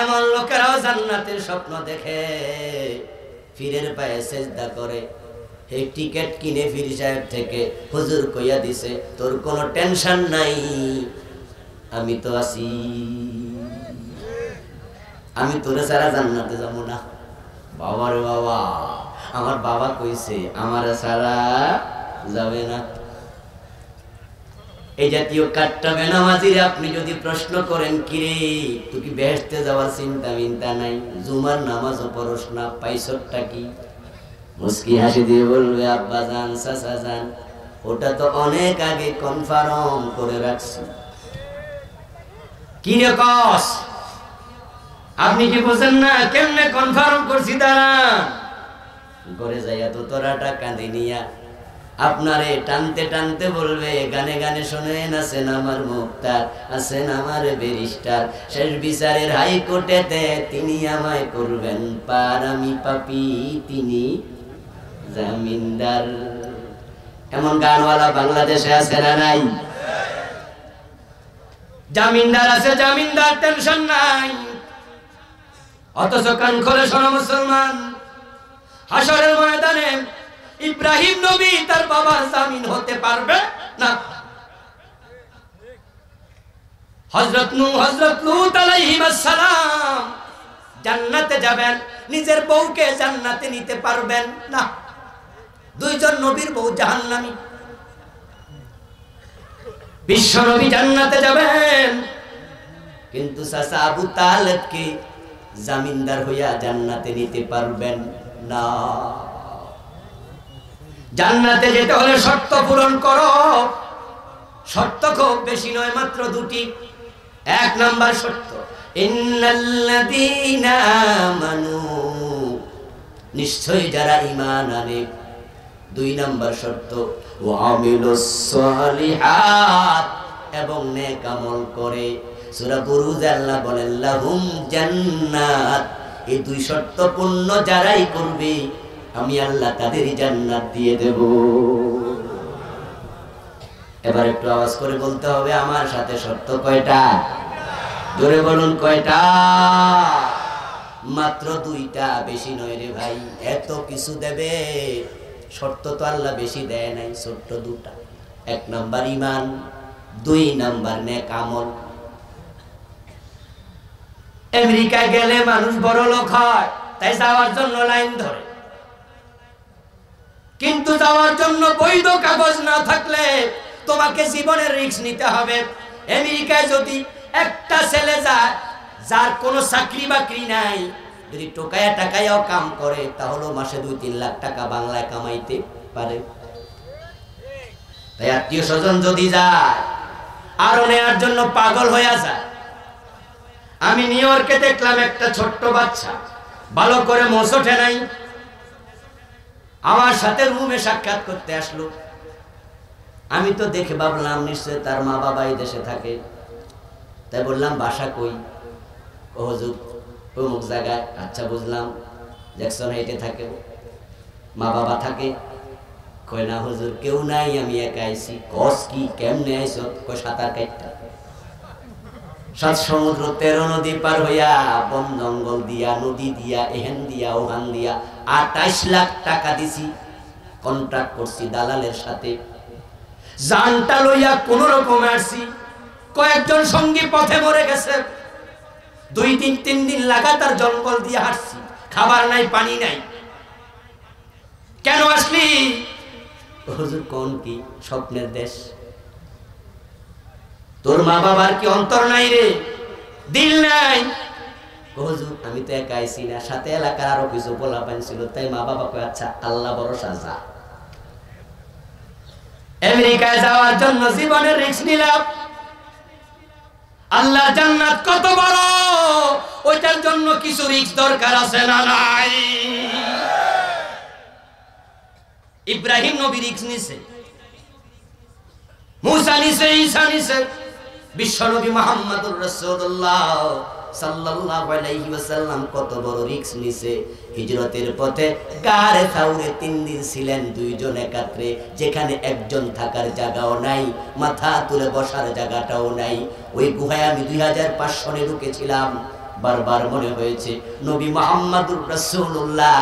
এমন লোকেরাও জান্নাতের স্বপ্ন দেখে, ফিরের পায়ে সেজদা করে, এই টিকেট কিনে পীর সাহেব থেকে হুজুর কইয়া দিছে তোর কোনো টেনশন নাই, আমি তো আছি, আমি তোরে ছাড়া জান্নাতে যাবো না। বাবা রে বাবা, আমার বাবা কইছে আমার ছাড়া যাবে না। এই জাতীয় কাট্টা বেনামাজিরে আপনি যদি প্রশ্ন করেন কিরে তুই কি বেহেশতে যাওয়ার চিন্তা মিন্তা নাই, জুমার নামাজও পড়স না, পাইছটা কি? মুস্কি হাসি দিয়ে বলবে আব্বা জান চাচা জান ওটা তো অনেক আগে কনফার্ম করে রাখছি। কি রে কস আপনি কি বুঝেন না কেমনে কনফার্ম করছি? দাঁড়ান ঘরে যাইয়া তো তোরাটা কাঁদে নিয়া আপনারে টানতে টানতে বলবে গানে গানে শোনেন আছেন আমার মুক্তার, আছেন আমার ব্যারিস্টার, শেষ বিচারের হাইকোর্টেতে তিনি আমায় করবেন পার, আমি পাপী তিনি জামিনদার। এমন গানওয়ালা বাংলাদেশে আছে না নাই? জামিনদার আছে, জামিনদার টেনশন নাই। অথচ কান খোলে শোনো মুসলমান, হাসরের ময়দানে ইব্রাহিম নবী তার বাবার জামিন হতে পারবে না। হযরত লূত আলাইহিস সালাম জান্নাতে যাবেন, নিজের বউকে জান্নাতে নিতে পারবেন না। দুইজন নবীর বউ জাহান্নামী। বিশ্ব নবী জান্নাতে যাবেন, কিন্তু চাচা আবু তালেবকে জামিনদার হইয়া জান্নাতে নিতে পারবেন না। জান্নাতে যেতে হলে শর্ত পূরণ করো। শর্ত খুব বেশি নয়, মাত্র দুটি। এক নাম্বার শর্ত ইন্নাল্লাযীনা আমানু, নিশ্চয়ই যারা ঈমান আনে। দুই নাম্বার শর্ত ওয়া আমিলুস সালিহাত, এবং নেক আমল করে। সূরা বুরুজ আল্লাহ বলেন লাহুম জান্নাত, এই দুই শর্ত পূর্ণ যারাই করবে আমি আল্লাহ তাদেরই জান্নাত দিয়ে দেব। এবার একটু আওয়াজ করে বলতে হবে আমার সাথে, শর্ত কয়টা? জোরে বলুন কয়টা? মাত্র দুইটা, বেশি নয় রে ভাই। এত কিছু দেবে, শর্ত তো আল্লাহ বেশি দেয় নাই, ছোট্ট দুটা। এক নাম্বার ঈমান, দুই নাম্বার নেক আমল। আমেরিকা গেলে মানুষ বড় লোক হয়, তাই যাওয়ার জন্য লাইন ধরে, কিন্তু যাওয়ার জন্য বৈধ কাগজ না থাকলে তোমাকে জীবনের রিস্ক নিতে হবে। আমেরিকায় যদি একটা ছেলে যায় যার কোনো চাকরি বাকরি নাই, যদি টোকায়া টাকায়াও কাম করে, তাহলে মাসে 2-3 লাখ টাকা বাংলায় কামাইতে পারে। তাই আত্মীয় স্বজন যদি যায় আরো নেয়ার জন্য পাগল হয়ে যায়। আমি নিউ ইয়র্কে দেখলাম একটা ছোট্ট বাচ্চা ভালো করে মোচ ওঠে নাই, আমার সাথে রুমে সাক্ষাৎ করতে আসলো। আমি তো দেখে ভাবলাম নিশ্চয় তার মা বাবা এই দেশে থাকে। তাই বললাম বাসা কই? হুজুর অমুক জায়গায়। আচ্ছা বুঝলাম, জ্যাকসন হাইটে থাকে। মা বাবা থাকে? কই না হুজুর কেউ নাই, আমি একা আইছি। কস কি, কেমনে আইছো? কই সাঁতার কাটটা। 7 সমুদ্র 13 নদী পার হইয়া, বন জঙ্গল দিয়া, নদী দিয়া, এহেন দিয়া, ওহান দিয়া 28 লাখ টাকা দিছি, কন্ট্রাক্ট করছি দালালের সাথে। জানটা লইয়া কোন রকম আসছি। কয়েকজন সঙ্গী পথে মরে গেছে। 2-3 দিন লাগাতার জঙ্গল দিয়ে হাঁটছি, খাবার নাই, পানি নাই। কেন আসলি? হুজুর কোন কি স্বপ্নের দেশ? তোর মা বাবার কি অন্তর নাই রে, দিল নাই? হুজুর আমি তো একা আইছি না, সাথে এলাকার আরো কিছু পোলাপান ছিল, তাই মা বাবা কয় আচ্ছা আল্লাহ ভরসা যা। আমেরিকায় যাওয়ার জন্য জীবনের রিস্ক নিলাম। আল্লাহ জান্নাত কত বড়, ওইটার জন্য কিছু রিস্ক দরকার আছে না নাই? ইব্রাহিম নবী রিস্ক নিছে, মুসা নিছে, ঈসা নিছে, বিশ্ব নবী মুহাম্মদুর রাসূলুল্লাহ সাল্লাল্লাহু আলাইহি ওয়াসাল্লাম কত বড় রিস্ক নিছে। হিজরতের পথে গারে সাউরে 3 দিন ছিলেন দুইজন একাত্রে, যেখানে একজন থাকার জায়গাও নাই, মাথা তুলে বসার জায়গাটাও নাই। ওই গুহায় আমি 2500 সনে ঢুকেছিলাম। বারবার মনে হয়েছে নবী মুহাম্মদুর রাসূলুল্লাহ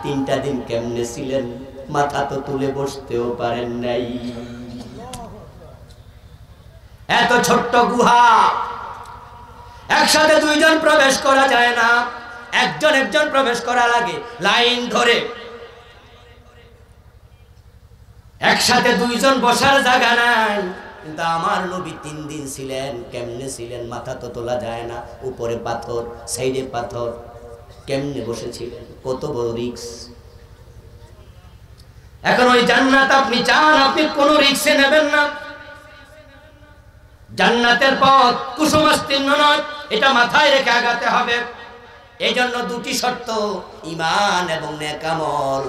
3টা দিন কেমনে ছিলেন। মাথা তো তুলে বসতেও পারেন নাই। এত ছোট্ট গুহা, একসাথে দুইজন প্রবেশ করা যায় না, একজন একজন প্রবেশ করা লাগে লাইন ধরে। একসাথে দুইজন বসার জায়গা নাই। কিন্তু আমার নবী 3 দিন ছিলেন। কেমনে ছিলেন? মাথা তো তোলা যায় না, উপরে পাথর, সাইডে পাথর, কেমনে বসেছিলেন? কত বড় রিস্ক। এখন ওই জান্নাত আপনি চান, আপনি কোন রিস্কে নেবেন না। জান্নাতের পথ কুসুমাস্তীর্ণ নয়, এটা মাথায় রেখে আগাতে হবে। এই জন্য 2টি শর্ত, ঈমান এবং নেক আমল,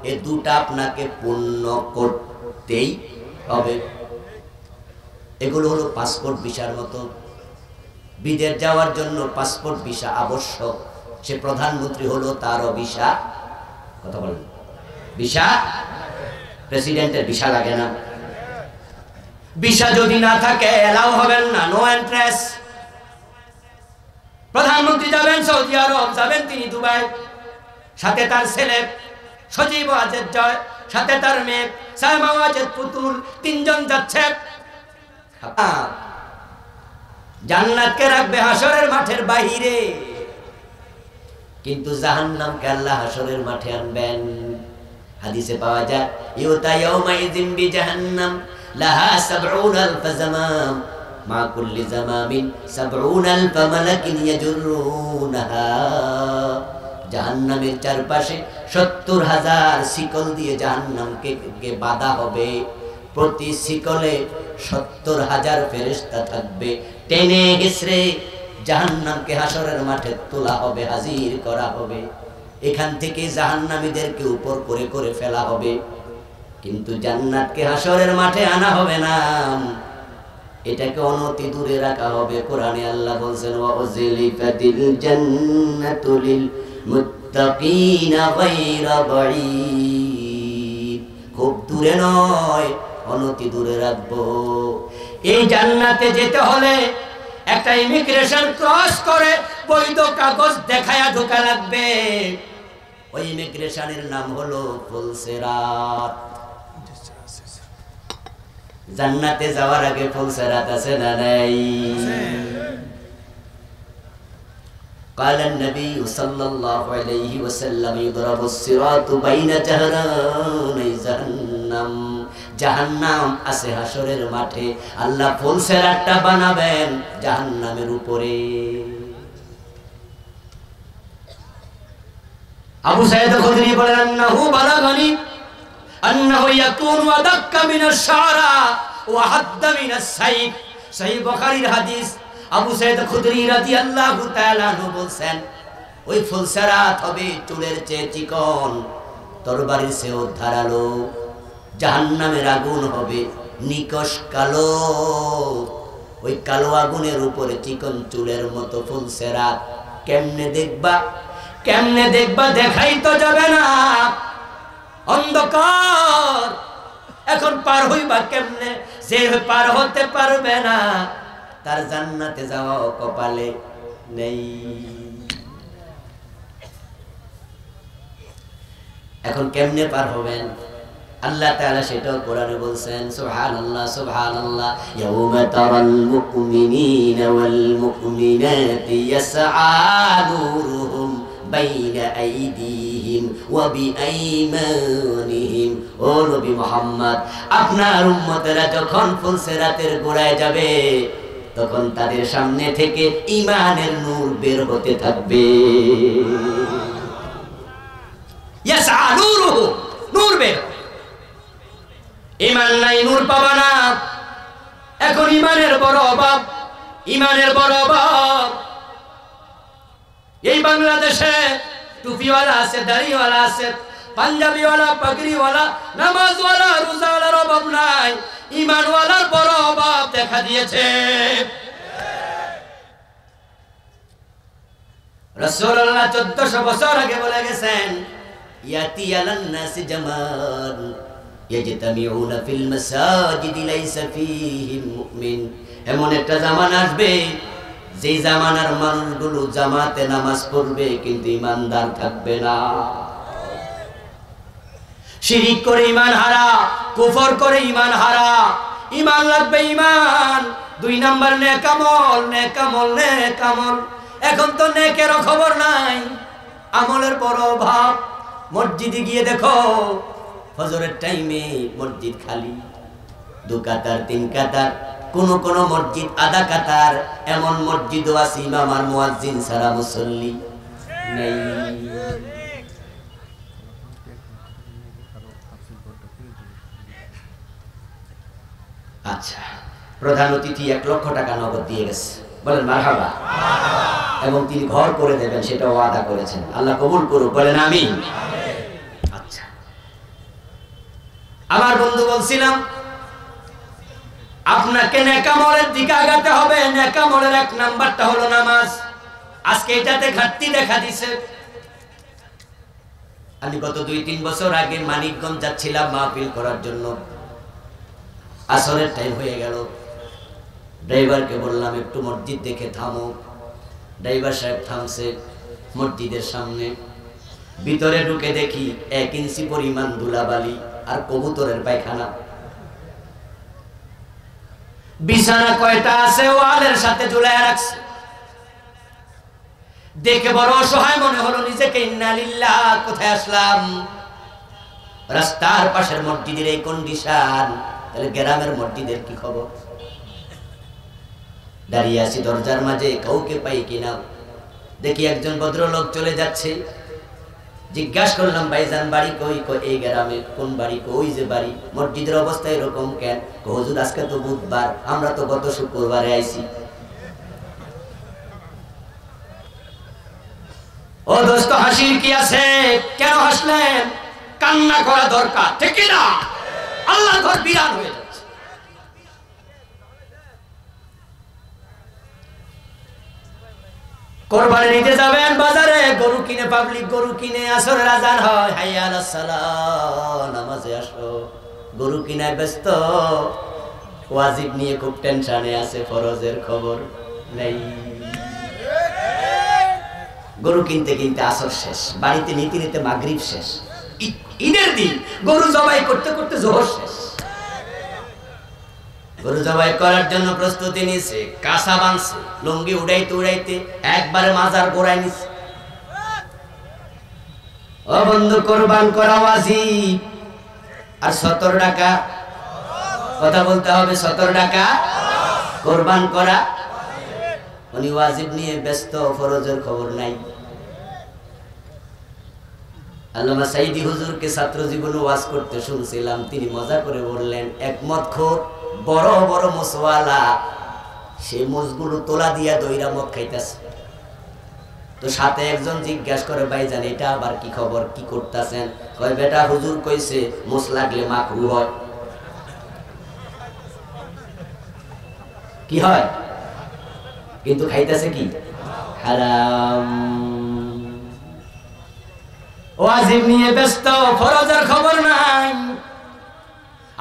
এই দুটা আপনাকে পূর্ণ করতেই হবে। এগুলো হলো পাসপোর্ট ভিসার মতো। বিদেশ যাওয়ার জন্য পাসপোর্ট ভিসা আবশ্যক। সে প্রধানমন্ত্রী হলো, তারও ভিসা, কথা বলেন, ভিসা। প্রেসিডেন্টের ভিসা লাগে না। ভিসা যদি না থাকে এলাও হবেন না, নো এন্ট্রেস। প্রধানমন্ত্রী যাবেন সৌদি আরব, যাবেন তিনি দুবাই, সাথে তার ছেলে সজীব ওয়াজেদ জয়, সাথে তার মেয়ে সাইমা ওয়াজেদ পুতুল, 3 জন যাচ্ছে। জান্নাতকে রাখবে হাসরের মাঠের বাহিরে, কিন্তু জাহান্নামকে আল্লাহ হাসরের মাঠে আনবেন। হাদিসে পাওয়া যায়, ইউতা ইয়াউমাইযিন বিজাহান্নাম লাহা ৭০,০০০ জামাম মা কুল্লি জামামিন ৭০,০০০ মালাকিন ইয়াজুরুনাহা। জাহান্নামের চারপাশে ৭০,০০০ শিকল দিয়ে জাহান্নামকে বাঁধা হবে। প্রতি শিকলে ৭০,০০০ ফেরেশতা থাকবে। টেনে হিচড়ে জাহান্নামকে হাসরের মাঠে তোলা হবে, হাজির করা হবে। এখান থেকে জাহান্নামীদেরকে উপর করে করে ফেলা হবে, কিন্তু জান্নাতকে হাসরের মাঠে আনা হবে না। এটাকে অনতি দূরে রাখা হবে। কোরআনে আল্লাহ বলছেন, ওয়া উযলিফাতিল জান্নাতু লিল মুত্তাকিনা গায়রা বাঈদ। খুব দূরে নয়, অনতি দূরে রাখবো। এই জান্নাতে যেতে হলে একটা ইমিগ্রেশন ক্রস করে বৈধ কাগজ দেখায়া ঢোকা লাগবে। ওই ইমিগ্রেশনের নাম হলো ফুলসিরাত। জান্নাতে যাওয়ার আগে ফুলসিরাত আছে না নাই? قال النبي صلى الله عليه وسلم يضرب الصراط بين جهراني جهنم। জাহান্নাম আছে হাসরের মাঠে, আল্লাহ ফুলসিরাতটা বানাবেন জাহান্নামের উপরে। আবু সাঈদ খুদরি বলেন, আন্নাহু বালাগানি আন্নাহু ইয়াকুনু আদাক্কা মিনাশ শারা ওয়া হাদ্দা মিনাস সাইফ। সহিহ বুখারীর হাদিস। আবু সাঈদ খুদরি রাদিয়াল্লাহু তাআলা আনহু বলেন, ওই ফুলসিরাত হবে চুলের চেয়ে চিকন, তরবারির চেয়েও ধারালো। জাহান্নামের আগুন হবে নিকশ কালো। ওই কালো আগুনের উপরে চিকন চুলের মতো ফুলসিরাত। কেমনে দেখবা? কেমনে দেখবা? দেখাই তো যাবে না, অন্ধকার। এখন পার হইবা কেমনে? যে পার হতে পারবে না তার জান্নাতে যাওয়া কপালে নেই। এখন কেমনে পার হবেন? আল্লাহ তাআলা সেটাও কোরআনে বলছেন, সুবহানাল্লাহ সুবহানাল্লাহ, ইয়াউমা তারাল মুমিনিনা ওয়াল মুমিনাতি ইয়াসআ নূরুহুম বাইনা আইদিহিম ওয়া বিআইমানিহিম। ও নবী মুহাম্মদ, আপনার উম্মতেরা যখন ফুলসিরাতের গোড়ায় যাবে তখন তাদের সামনে থেকে ঈমানের নূর বের হতে থাকবে। ইয়াসআ নূরুহুম, নূর বের। ঈমান নাই, নূর পাবা না। এখন ঈমানের বড় অভাব, ঈমানের বড় অভাব। এই বাংলাদেশে টুপিওয়ালা আছে, দাড়িওয়ালা আছে, পাঞ্জাবিওয়ালা, পাগড়িওয়ালা, নামাজওয়ালা, রোজাওয়ালার অভাব নাই, ঈমানওয়ালার বড় অভাব দেখা দিয়েছে। রাসূলুল্লাহ 1400 বছর আগে বলে গেছেন, ইয়াতি আলান নাসি জামান ইয়াজতামিউনা ফিল মাসাজিদি লাইসা ফীহিম মুমিন। এমন একটা জামানা আসবে যে জামানার মানুষগুলো জামাতে নামাজ পড়বে কিন্তু ইমানদার থাকবে না। শিরিক করে ঈমান হারা, কুফর করে ঈমান হারা। ঈমান লাগবে ঈমান। 2 নাম্বার নেক আমল, নেক আমল, নেক আমল। এখন তো নেকের খবর নাই, আমলের বড় অভাব। মসজিদে গিয়ে দেখো ফজরের টাইমে মসজিদ খালি, 2 কাতার 3 কাতার, কোন কোন মসজিদ আধা কাতার। এমন মসজিদও আছে ইমাম আর মুয়াজ্জিন ছাড়া মুসল্লি নেই। আচ্ছা, প্রধান অতিথি 1 লক্ষ টাকা নগদ দিয়ে গেছে, বলেন মারহাবা। এবং তিনি ঘর করে দেবেন, সেটা ওয়াদা করেছেন। আল্লাহ কবুল করুক, বলেন আমিন। আচ্ছা, আমার বন্ধু বলছিলাম আপনাকে নেক আমলের দিকে আগাতে হবে। নেক আমলের 1 নাম্বারটা হলো নামাজ। আজকে এটাতে ঘাটতি দেখা দিছে। আমি গত 2-3 বছর আগে মানিকগঞ্জ যাচ্ছিলাম মাহফিল করার জন্য। আসরের টাইম হয়ে গেল, ড্রাইভারকে বললাম একটু মসজিদ দেখে থামো। ড্রাইভার সাহেব থামছে মসজিদের সামনে। ভিতরে ঢুকে দেখি 1 ইঞ্চি পরিমাণ ধুলাবালি আর কবুতরের পায়খানা। বিছানা কয়টা আছে ওয়ালের সাথে ঝুলায় রাখছে। দেখে বড় অসহায় মনে হলো নিজেকে। ইন্না লিল্লাহ, কোথায় আসলাম? রাস্তার পাশের মসজিদের এই কন্ডিশন, তাহলে গ্রামের মসজিদের কি খবর? দাঁড়িয়ে আছি দরজার মাঝে, কাউকে পাই কিনা। দেখি একজন ভদ্রলোক চলে যাচ্ছে। জিজ্ঞাসা করলাম ভাইজান বাড়ি কই? এই গ্রামে। কোন বাড়ি? ওই যে বাড়ি। মসজিদের অবস্থা এরকম কেন? হুজুর আজকে তো বুধবার, আমরা তো গত শুক্রবারে আইছি। ও দোস্ত, হাসির কি আছে? কেন হাসলেন? কান্না করা দরকার, ঠিক না? আল্লাহর ঘর বিরান হয়ে যাচ্ছে। কোরবানি দিতে যাবেন বাজারে, গরু কিনে, পাবলিক গরু কিনে, আসরের আজান হয়, হাইয়া আলাস সালাহ, নামাজে আসো। গরু কিনায় ব্যস্ত, ওয়াজিব নিয়ে খুব টেনশনে আছে, ফরজের খবর নেই। গরু কিনতে কিনতে আসর শেষ, বাড়িতে নিতে নিতে মাগরিব শেষ, ঈদের দিন গরু জবাই করতে করতে জোহর শেষ। গরু জবাই করার জন্য প্রস্তুতি নিছে, কাঁচা বাঁধছে, লুঙ্গি উড়াইতে উড়াইতে একবারে মাজার গোড়ায় নিছে। ও বন্ধু, কোরবান করা ওয়াজিব। আর 17 টাকা, কথা বলতে হবে, 17 টাকা কোরবান করা। উনি ওয়াজিব নিয়ে ব্যস্ত, ফরজের খবর নাই। আল্লামা সাইদি হুজুরকে ছাত্র জীবনে ওয়াজ করতে শুনছিলাম। তিনি মজা করে বললেন, একমত খোর, বড় বড় মোসওয়ালা, সেই মোষগুলো তোলা দিয়া দইরা মদ খাইতেছে। তো সাথে একজন জিজ্ঞাসা করে, ভাইজান এটা আবার কি খবর, কি করতেছেন? কয়, বেটা হুজুর কইছে মোষ লাগলে মাকরু হয়। কি হয়? কিন্তু খাইতেছে কি? হারাম। ওয়াজিব নিয়ে ব্যস্ত, ফরজের খবর নাই।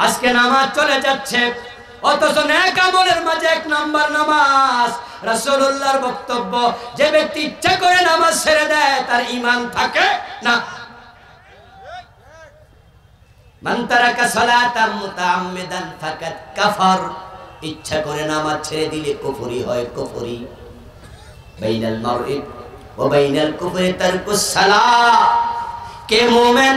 আজকে নামাজ চলে যাচ্ছে, অথচ নেক আমলের মাঝে 1 নাম্বার নামাজ। রাসূলুল্লাহর বক্তব্য, যে ব্যক্তি ইচ্ছা করে নামাজ ছেড়ে দেয় তার ঈমান থাকে না। মান তারাকা সালাতাম মুতাআম্মিদান ফাকাদ কাফার। ইচ্ছা করে নামাজ ছেড়ে দিলে কুফরি হয়, কুফরি। বাইনাল মারই ওয়া বাইনাল কুফরি তারকুস সালাহ। কে মুমিন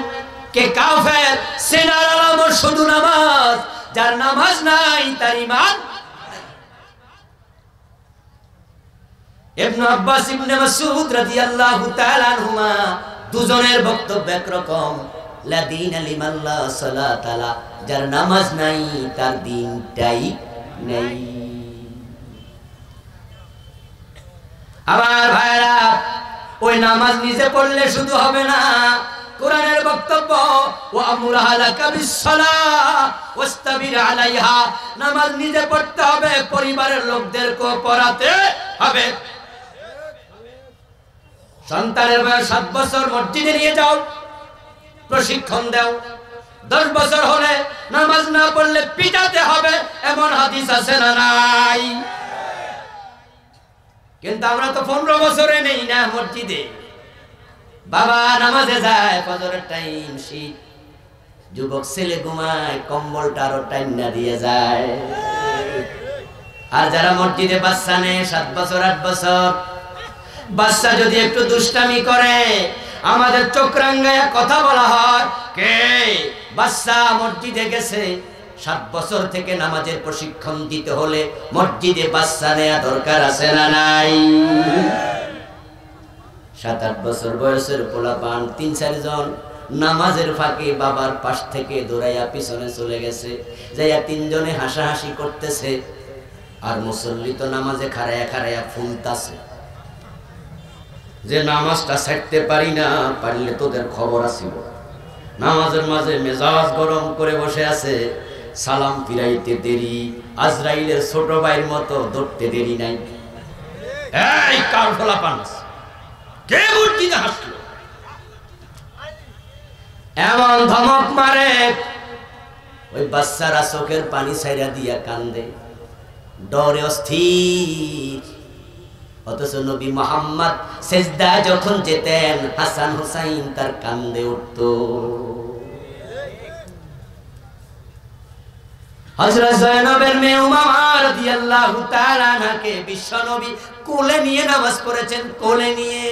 কে কাফের, সিনার আলামত শুধু নামাজ। যার নামাজ নাই তার ঈমান। ইবনে আব্বাস, ইবনে মাসউদ রাদিয়াল্লাহু তাআলা আনহুমা, দুজনের বক্তব্য একরকম। লা দীনা লিমান লা সালাতা লা। যার নামাজ নাই তার দিনটাই নেই। আমার ভাইরা, ওই নামাজ নিজে পড়লে শুধু হবে না। কোরআনের বক্তব্য, ওয়া আমুর আহলাকা বিসসালাহ ওয়াস্তাবির আলাইহা। নামাজ নিজে পড়তে হবে, পরিবারের লোকদেরকে পড়াতে হবে। সন্তানের বয়স 7 বছর, মসজিদে নিয়ে যাও, প্রশিক্ষণ দাও। 10 বছর হলে নামাজ না পড়লে পিটাতে হবে, এমন হাদিস আছে না নাই? কিন্তু আমরা তো 15 বছরে নেই না মসজিদে। বাবা নামাজে যায়, ফজরের টাইম, শীত, যুবক ছেলে ঘুমায়, কম্বলটা আরো টাইনা দিয়ে যায়। আর যারা মসজিদে বাচ্চা নেয় 7 বছর 8 বছর, বাচ্চা যদি একটু দুষ্টামি করে আমাদের চোখ রাঙ্গায়া কথা বলা হয়, কে বাচ্চা মসজিদে গেছে, 7 বছর থেকে নামাজের প্রশিক্ষণ দিতে হলে মসজিদে বাচ্চা নেয়া দরকার আছে না নাই? 7-8 বছর বয়সের পোলাপান 3-4 জন নামাজের ফাঁকে বাবার পাশ থেকে দৌড়াইয়া পিছনে চলে গেছে, যাইয়া 3 জনে হাসাহাসি করতেছে, আর মুসল্লি তো নামাজে খাড়াইয়া খাড়াইয়া ফুলতাছে যে নামাজটা ছাড়তে পারি না, পারলে তোদের খবর আসিব। নামাজের মাঝে মেজাজ গরম করে বসে আছে, সালাম ফিরাইতে দেরি, আজরাইলের ছোট ভাইয়ের মতো ধরতে দেরি নাই। এই কার পোলাপান কে মসজিদে হাসলো, এমন ধমক মারে ওই বাচ্চারা চোখের পানি ছাইরা দিয়া কান্দে, ডরে অস্থির। অথচ নবী মুহাম্মদ সেজদায় যখন যেতেন হাসান হুসাইন তার কান্দে উঠত। হযরত জয়নবের মেয়ে উমামা রাদিয়াল্লাহু তাআলা আনহাকে বিশ্বনবী কোলে নিয়ে নামাজ পড়েছেন, কোলে নিয়ে।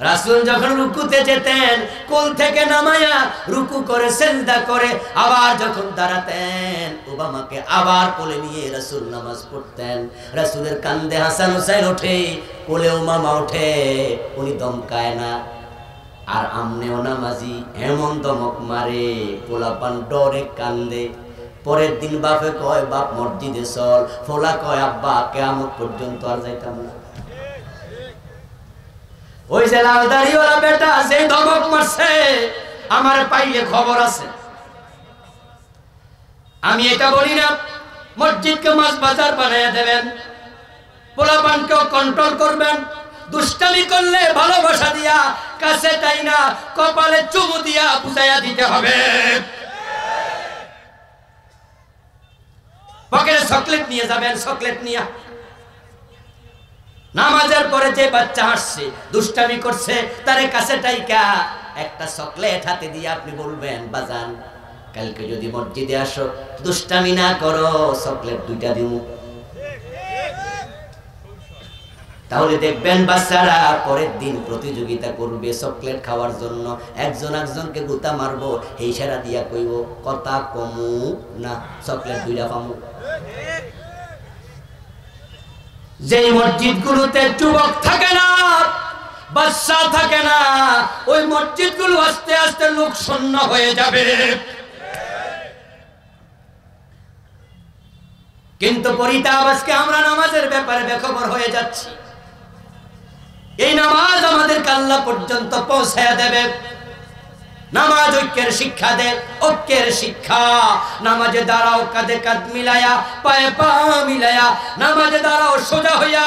রাসূল যখন রুকুতে যেতেন কোল থেকে নামায়া রুকু করে সিজদা করে আবার যখন দাঁড়াতেন উমামাকে আবার কোলে নিয়ে রাসূল নামাজ পড়তেন। রাসূলের কান্দে হাসান হুসাইন ওঠে, কোলে উমামা ওঠে, উনি দমকায় না। আর আমনেও নামাজি এমন দমক মারে, পোলাপান ডরে কান্দে। পরের দিন বাপে কয় বাপ মসজিদে চল, ফোলা কয় আব্বা কিয়ামত পর্যন্ত আর যাইতাম না। ওই যে লাল দাড়িওয়ালা বেটা যে ধমক মারছে আমার পাইলে খবর আছে। আমি এটা বলি না মসজিদকে মাছ বাজার বানাইয়া দেবেন, পোলাপানকেও কন্ট্রোল করবেন, দুষ্টামি করলে ভালোবাসা দিয়া কাছে তাই না কপালে চুমু দিয়া বুঝাইয়া দিতে হবে। পকেটে চকলেট নিয়ে যাবেন, চকলেট নিয়ে। নামাজের পরে যে বাচ্চা হাসছে দুষ্টামি করছে তারে কাছে টাইকা একটা চকলেট হাতে দিয়ে আপনি বলবেন বাজান কালকে যদি মসজিদে আসো দুষ্টামি না করো, চকলেট 2টা দিব। তাহলে দেখবেন বাচ্চারা পরের দিন প্রতিযোগিতা করবে চকলেট খাওয়ার জন্য, একজন একজনকে গুতা মারবো, এই ইশারা দিয়া কইব কথা কমু না, চকলেট 2টা পামু। যে মসজিদগুলোতে যুবক থাকে না, বাচ্চা থাকে না, ওই মসজিদগুলো আস্তে আস্তে লোক শূন্য হয়ে যাবে। কিন্তু পরিতাপ আজকে আমরা নামাজের ব্যাপারে বেখবর হয়ে যাচ্ছি। এই নামাজ আমাদেরকে আল্লাহ পর্যন্ত পৌঁছায়া দেবে। নামাজ ঐক্যের শিক্ষা দেয়, ঐক্যের শিক্ষা। নামাজে দাঁড়াও কাঁধে কাঁধ মিলায়া, পায়ে পা মিলায়া, নামাজে দাঁড়াও সোজা হইয়া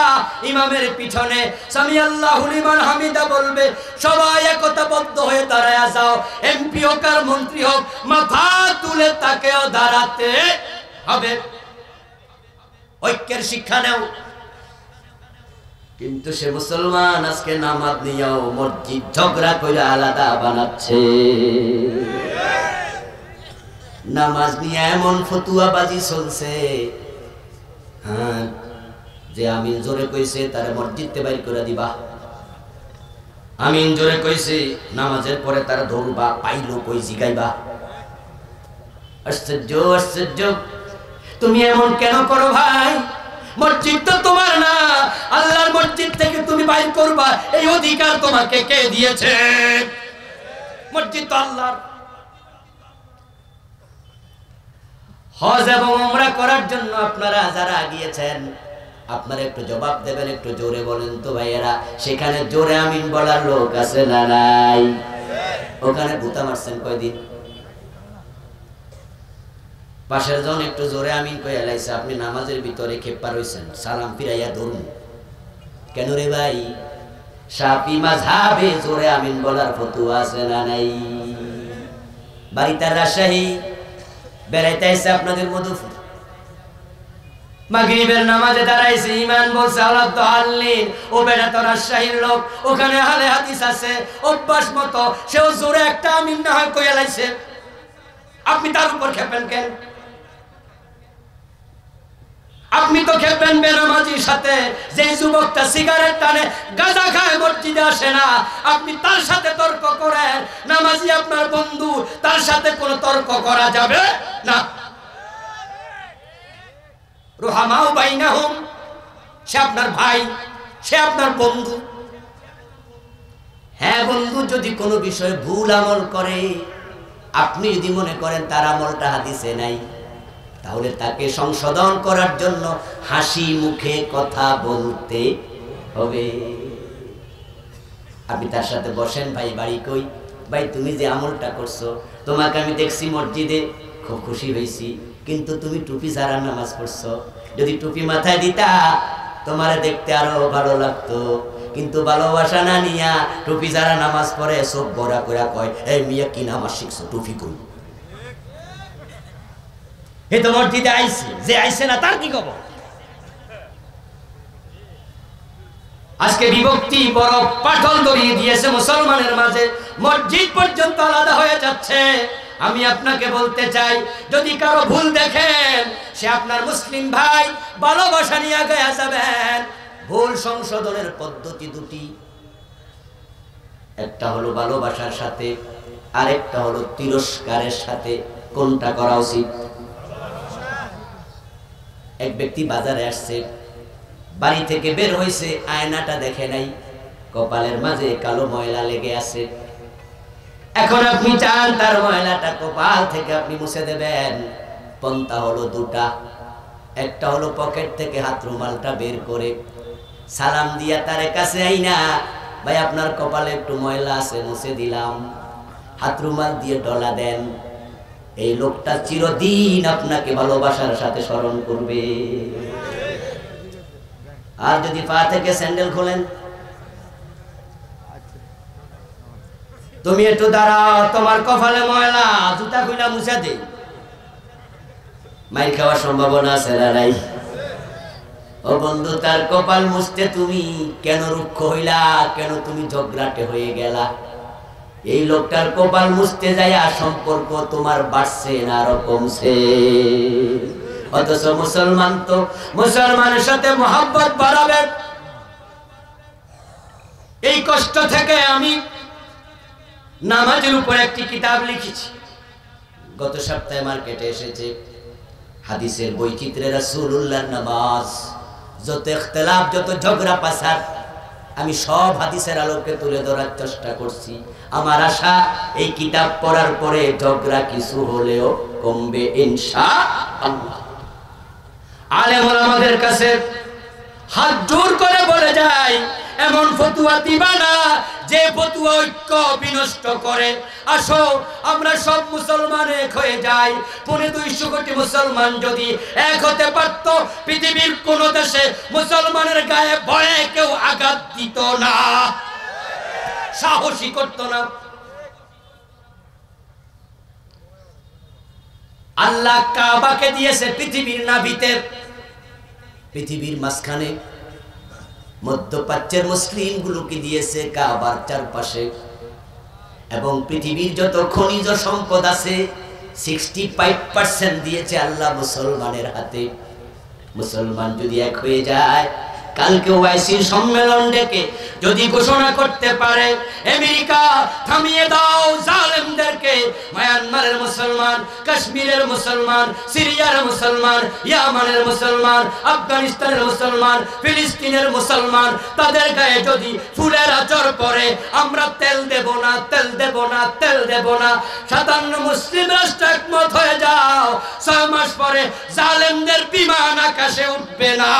ইমামের পিছনে সামি আল্লাহু লিমান হামিদা বলবে, সবাই একতাবদ্ধ হয়ে দাঁড়ায়া যাও। এমপি হোক আর মন্ত্রী হোক মাথা তুলে তাকেও দাঁড়াতে হবে। ঐক্যের শিক্ষা নেও। কিন্তু সে মুসলমান আজকে নামাজ নিয়েও মসজিদ ঝগড়া করে আলাদা বানাচ্ছে। নামাজ নিয়ে এমন ফতুয়াবাজি চলছে, হ্যাঁ, যে আমিন জোরে কইছে তারে মসজিদে বাইর করে দিবা, আমিন জোরে কইছে নামাজের পরে তারা ধরবা, পাইলো কই জিগাইবা। আশ্চর্য আশ্চর্য, তুমি এমন কেন করো ভাই? মসজিদ তো তোমার না, আল্লাহর মসজিদ থেকে তুমি বাইর করবা এই অধিকার তোমাকে কে দিয়েছে? মসজিদ তো আল্লাহর। হজ এবং উমরা করার জন্য আপনারা যারা গিয়েছেন আপনারা একটু জবাব দেবেন, একটু জোরে বলেন তো ভাইয়েরা, সেখানে জোরে আমিন বলার লোক আছে না নাই? ওখানে ভুতা মারছেন কয়দিন? পাশের জন একটু জোরে আমিন কইয়া লাইছে, আপনি নামাজের ভিতরে খেপা রইছেন, সালাম ফিরাইয়া ধরুন। কেন রে ভাই? শাফি মাযহাবে জোরে আমিন বলার ফতোয়া আছে না নাই? বাড়িতে রাজশাহী বেড়াইতে আসছে আপনাদের মধুপুর, মাগরিবের নামাজে দাঁড়াইছে, ইমান বলছে আল্লাহ তো আল্লিন। ও বেটা তো রাজশাহীর লোক, ওখানে আহলে হাদিস আছে, অভ্যাস মতো সেও জোরে একটা আমিন না হয় কইয়া লাইছে। আপনি তার উপর খেপেন কেন? আপনি তো খেপেন বেনামাজির সাথে। যে যুবকটা সিগারেট টানে, গাঁজা খায়, মসজিদে আসে না, আপনি তার সাথে তর্ক করেন। নামাজি আপনার বন্ধু, তার সাথে কোনো তর্ক করা যাবে না। রুহামাউ বাইনাহুম, সে আপনার ভাই, সে আপনার বন্ধু। হ্যাঁ বন্ধু, যদি কোনো বিষয়ে ভুল আমল করে, আপনি যদি মনে করেন তার আমলটা হাদিসে নাই, তাহলে তাকে সংশোধন করার জন্য হাসি মুখে কথা বলতে হবে। আপনি তার সাথে বসেন, ভাই বাড়ি কই? ভাই তুমি যে আমলটা করছো, তোমাকে আমি দেখছি মসজিদে, খুব খুশি হয়েছি, কিন্তু তুমি টুপি ছাড়া নামাজ পড়ছো। যদি টুপি মাথায় দিতা, তোমারে দেখতে আরো ভালো লাগতো। কিন্তু ভালোবাসা না নিয়া টুপি ছাড়া নামাজ পড়ে, সব বড়া করে কয়, এই মিয়া কি নামাজ শিখছো, টুপি কই? এ তো মসজিদে আইছে, যে আইছে না তার কি খবর? আজকে বিভক্তি বড় পাটল ধরিয়ে দিয়েছে মুসলমানের মাঝে, মসজিদ পর্যন্ত আলাদা হয়ে যাচ্ছে। আমি আপনাকে বলতে চাই, যদি কারো ভুল দেখেন, সে আপনার মুসলিম ভাই, ভালোবাসা নিয়ে আগে যাবেন। ভুল সংশোধনের পদ্ধতি দুটি, একটা হলো ভালোবাসার সাথে, আরেকটা হলো তিরস্কারের সাথে। কোনটা করা উচিত? এক ব্যক্তি বাজারে আসছে, বাড়ি থেকে বের হয়েছে, আয়নাটা দেখে নাই, কপালের মাঝে কালো ময়লা লেগে আছে। এখন আপনি চান তার ময়লাটা কপাল থেকে আপনি মুছে দেবেন। পন্থা হলো দুটা, একটা হলো পকেট থেকে হাত রুমালটা বের করে সালাম দিয়া তার কাছে আইনা, ভাই আপনার কপালে একটু ময়লা আছে, মুছে দিলাম, হাত রুমাল দিয়ে ডলা দেন। এই লোকটা চিরদিন আপনাকে ভালোবাসার সাথে স্মরণ করবে। আর যদি পা থেকে স্যান্ডেল খোলেন, তুমি একটু দাঁড়াও, তোমার কপালে ময়লা, জুতা খুইলা মুছে দে, মাইর খাওয়ার সম্ভাবনা আছে না নাই? ও বন্ধু, তার কপাল মুছতে তুমি কেন রুক্ষ হইলা? কেন তুমি ঝগড়াটে হয়ে গেলা? এই লোকটার কপাল মুছতে যাইয়া সম্পর্ক তোমার বাড়ছে না আরো কমছে। অথচ মুসলমান তো মুসলমানের সাথে মহব্বত বাড়াবে। এই কষ্ট থেকে আমি নামাজের উপর একটি কিতাব লিখেছি, গত সপ্তাহে মার্কেটে এসেছে। হাদিসের বৈচিত্র্যে রাসূলুল্লাহর নামাজ, যত ইখতিলাফ, যত ঝগড়া পাসার, আমি সব হাদিসের আলোকে তুলে ধরার চেষ্টা করছি। আমার আশা এই কিতাব পড়ার পরে ঝগড়া কিছু হলেও কমবে ইনশাআল্লাহ। আলেম ওলামাদের কাছে হাত জোর করে বলে যায়, এমন ফতুয়া দিবা না যে ফতুয়া ঐক্য বিনষ্ট করে। আসো আমরা সব মুসলমান এক হয়ে যাই। 250 কোটি মুসলমান যদি এক হতে পারত, পৃথিবীর কোন দেশে মুসলমানের গায়ে ভয়ে কেউ আঘাত দিত না, সাহসী করত না। আল্লাহ কাবাকে দিয়েছে পৃথিবীর নাভিতে, পৃথিবীর মাঝখানে। মধ্যপ্রাচ্যের মুসলিম গুলোকে দিয়েছে কাবার চারপাশে। এবং পৃথিবীর যত খনিজ সম্পদ আছে 65% দিয়েছে আল্লাহ মুসলমানের হাতে। মুসলমান যদি এক হয়ে যায়, কালকে ওআইসির সম্মেলন ডেকে যদি ঘোষণা করতে পারে, আমেরিকা থামিয়ে দাও জালেমদেরকে, মায়ানমারের মুসলমান, কাশ্মীরের মুসলমান, সিরিয়ার মুসলমান, ইয়ামানের মুসলমান, আফগানিস্তানের মুসলমান, ফিলিস্তিনের মুসলমান, তাদের গায়ে যদি ফুলের আচর পড়ে, আমরা তেল দেব না, তেল দেব না, তেল দেব না। 57 মুসলিম রাষ্ট্র একমত হয়ে যাও, 6 মাস পরে জালেমদের বিমান আকাশে উঠবে না।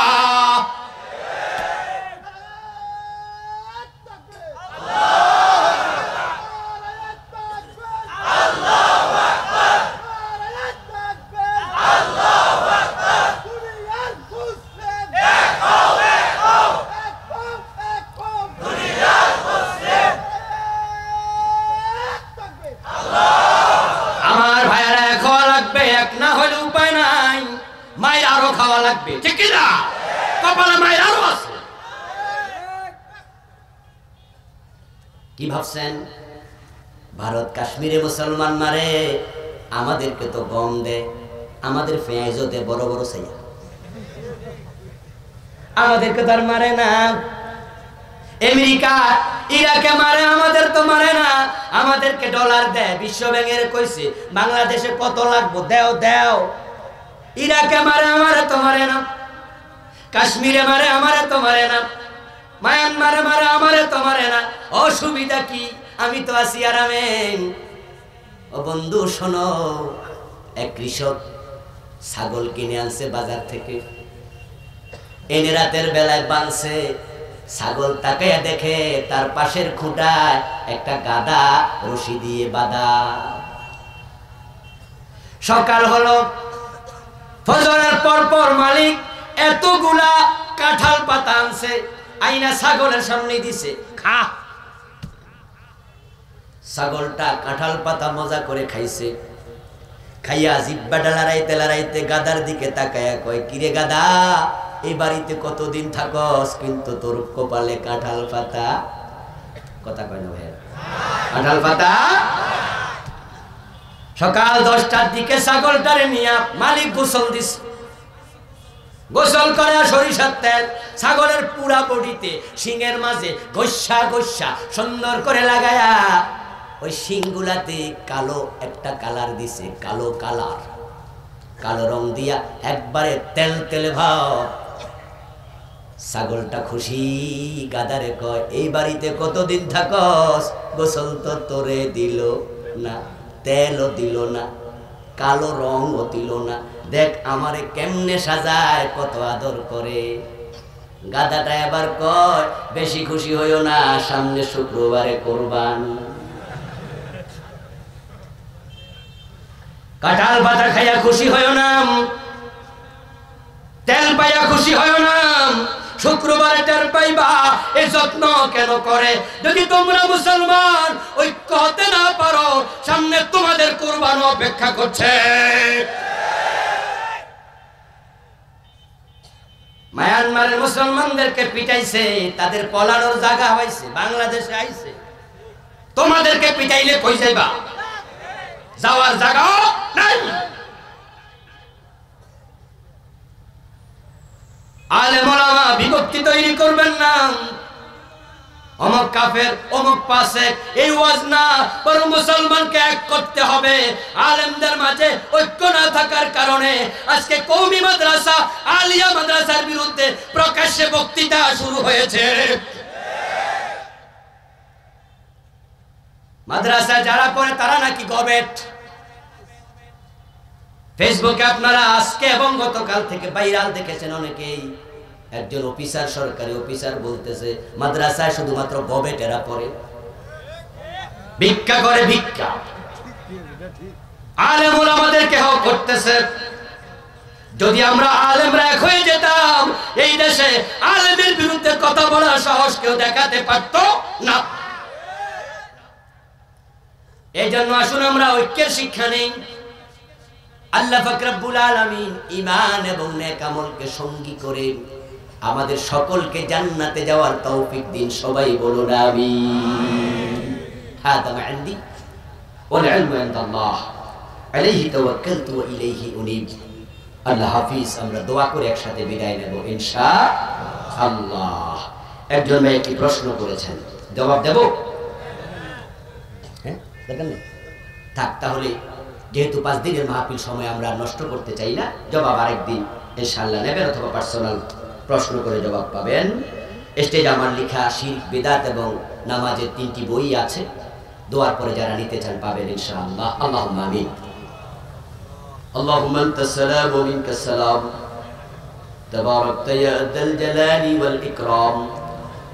খাওয়া লাগবে, ঠিক না? কপালে মায়ের আরো আছে। কি ভাবছেন ভারত কাশ্মীরে মুসলমান মারে, আমাদেরকে তো গম দে, আমাদের পেঁয়াজও দে বড় বড় সাইয়া, আমাদেরকে তার মারে না। আমেরিকা ইরাকে মারে, আমাদের তো মারে না, আমাদেরকে ডলার দেয়। বিশ্ব ব্যাংকের কইছে বাংলাদেশে কত লাগবে দেও দেও। ইরাকে মারে, আমারে তো মারে না। কাশ্মীরে মারে, আমারে তো মারে না। মায়ানমারে মারে, আমারে তো মারে না। অসুবিধা কি? আমি তো আছি আরামে। ও বন্ধু শোনো, এক কৃষক ছাগল কিনে আনছে বাজার থেকে, এনে রাতের বেলায় বাঁধছে। ছাগল তাকাইয়া দেখে তার পাশের খুঁটায় একটা গাদা রশি দিয়ে বাঁধা। সকাল হলো, ফজরের পর পর মালিক এতগুলা কাঁঠাল পাতা আনছে, আইনা ছাগলের সামনে দিছে, খা। ছাগলটা কাঁঠাল পাতা মজা করে খাইছে। খাইয়া জিব্বাটা লড়াইতে লড়াইতে গাদার দিকে তাকায়া কয়, কিরে গাদা, এই বাড়িতে কতদিন থাকস, কিন্তু তোর কপালে কাঁঠাল পাতা। কথা কয় না ভাই, কাঁঠাল পাতা। সকাল 10টার দিকে ছাগলটারে নিয়া মালিক গোসল দিছে। গোসল করে সরিষার তেল ছাগলের পুরা বডিতে শিংয়ের মাঝে গোসা গোসা সুন্দর করে লাগায়া ওই শিংগুলাতে কালো একটা কালার দিছে, কালো কালার, কালো রং দিয়া একবারে তেল তেলে ভাব। ছাগলটা খুশি, গাদারে কয়, এই বাড়িতে কতদিন থাকস, গোসল তো তোরে দিল না, তেলও দিল না, কালো রঙও দিল না, দেখ আমারে কেমনে সাজায়, কত আদর করে। গাদাটা এবার কয়, বেশি খুশি হইও না, সামনে শুক্রবারে কোরবান। কাঁঠাল পাতা খাইয়া খুশি হইও না, তেল পাইয়া খুশি হইও না, শুক্রবারে টের পাইবা এই যত্ন কেন করে। যদি তোমরা মুসলমান ঐক্য হতে না পারো, সামনে তোমাদের কুরবান অপেক্ষা করছে। মায়ানমারের মুসলমানদেরকে পিটাইছে, তাদের পলানোর জায়গা হয়েছে, বাংলাদেশে আইছে। তোমাদেরকে পিটাইলে কই যাইবা? যাওয়ার জায়গা নাই। আলেম ওলামা বিভক্তি তৈরি করবেন না। অমুক কাফের, অমুক পাশে, এই ওয়াজ না, বরং মুসলমানকে এক করতে হবে। আলেমদের মাঝে ঐক্য না থাকার কারণে আজকে কওমি মাদ্রাসা, আলিয়া মাদ্রাসার বিরুদ্ধে প্রকাশ্যে বক্তৃতা শুরু হয়েছে। মাদ্রাসা যারা পড়ে তারা নাকি গবেট। ফেসবুকে আপনারা আজকে এবং গতকাল থেকে ভাইরাল দেখেছেন অনেকেই, একজন অফিসার, সরকারি অফিসার বলতেছে মাদ্রাসায় শুধুমাত্র গবেটেরা পড়ে, ভিক্ষা করে, ভিক্ষা। আলেম ওলামাদেরকে হক করতেছে। যদি আমরা আলেমরা এক হয়ে যেতাম, এই দেশে আলেমের বিরুদ্ধে কথা বলার সাহস কেউ দেখাতে পারত না। এই জন্য আসুন আমরা ঐক্যের শিক্ষা নেই। আল্লাহ পাক রব্বুল আলামিন ঈমান এবং নেক আমলকে সঙ্গী করে আমাদের সকলকে জান্নাতে যাওয়ার তৌফিক দিন। সবাই বলুন আমিন। হাদা মা ইনদি ওয়াল ইলমু ইনদাল্লাহ আলাইহি তাওয়াক্কালতু ওয়া ইলাইহি উনীব। আল্লাহ হাফিজ। আমরা দোয়া করে একসাথে বিদায় নেব ইনশাআল্লাহ। একজন ভাই একটি প্রশ্ন করেছেন, জবাব দেব? হ্যাঁ, দেখেন না থাক। তাহলে যেহেতু 5 দিনের মাহফিল, সময় আমরা নষ্ট করতে চাই না, জবাব আরেকদিন ইনশাআল্লাহ নেবেন, অথবা পার্সোনাল প্রশ্ন করে জবাব পাবেন। স্টেজে আমার লেখা শিরক, বিদআত এবং নামাজের 3টি বই আছে, দোয়ার পরে যারা নিতে চান পাবেন ইনশাআল্লাহ। আল্লাহুম্মা আমিন। اللهم أنت السلام ومنك السلام تباركت يا ذا الجلال والإكرام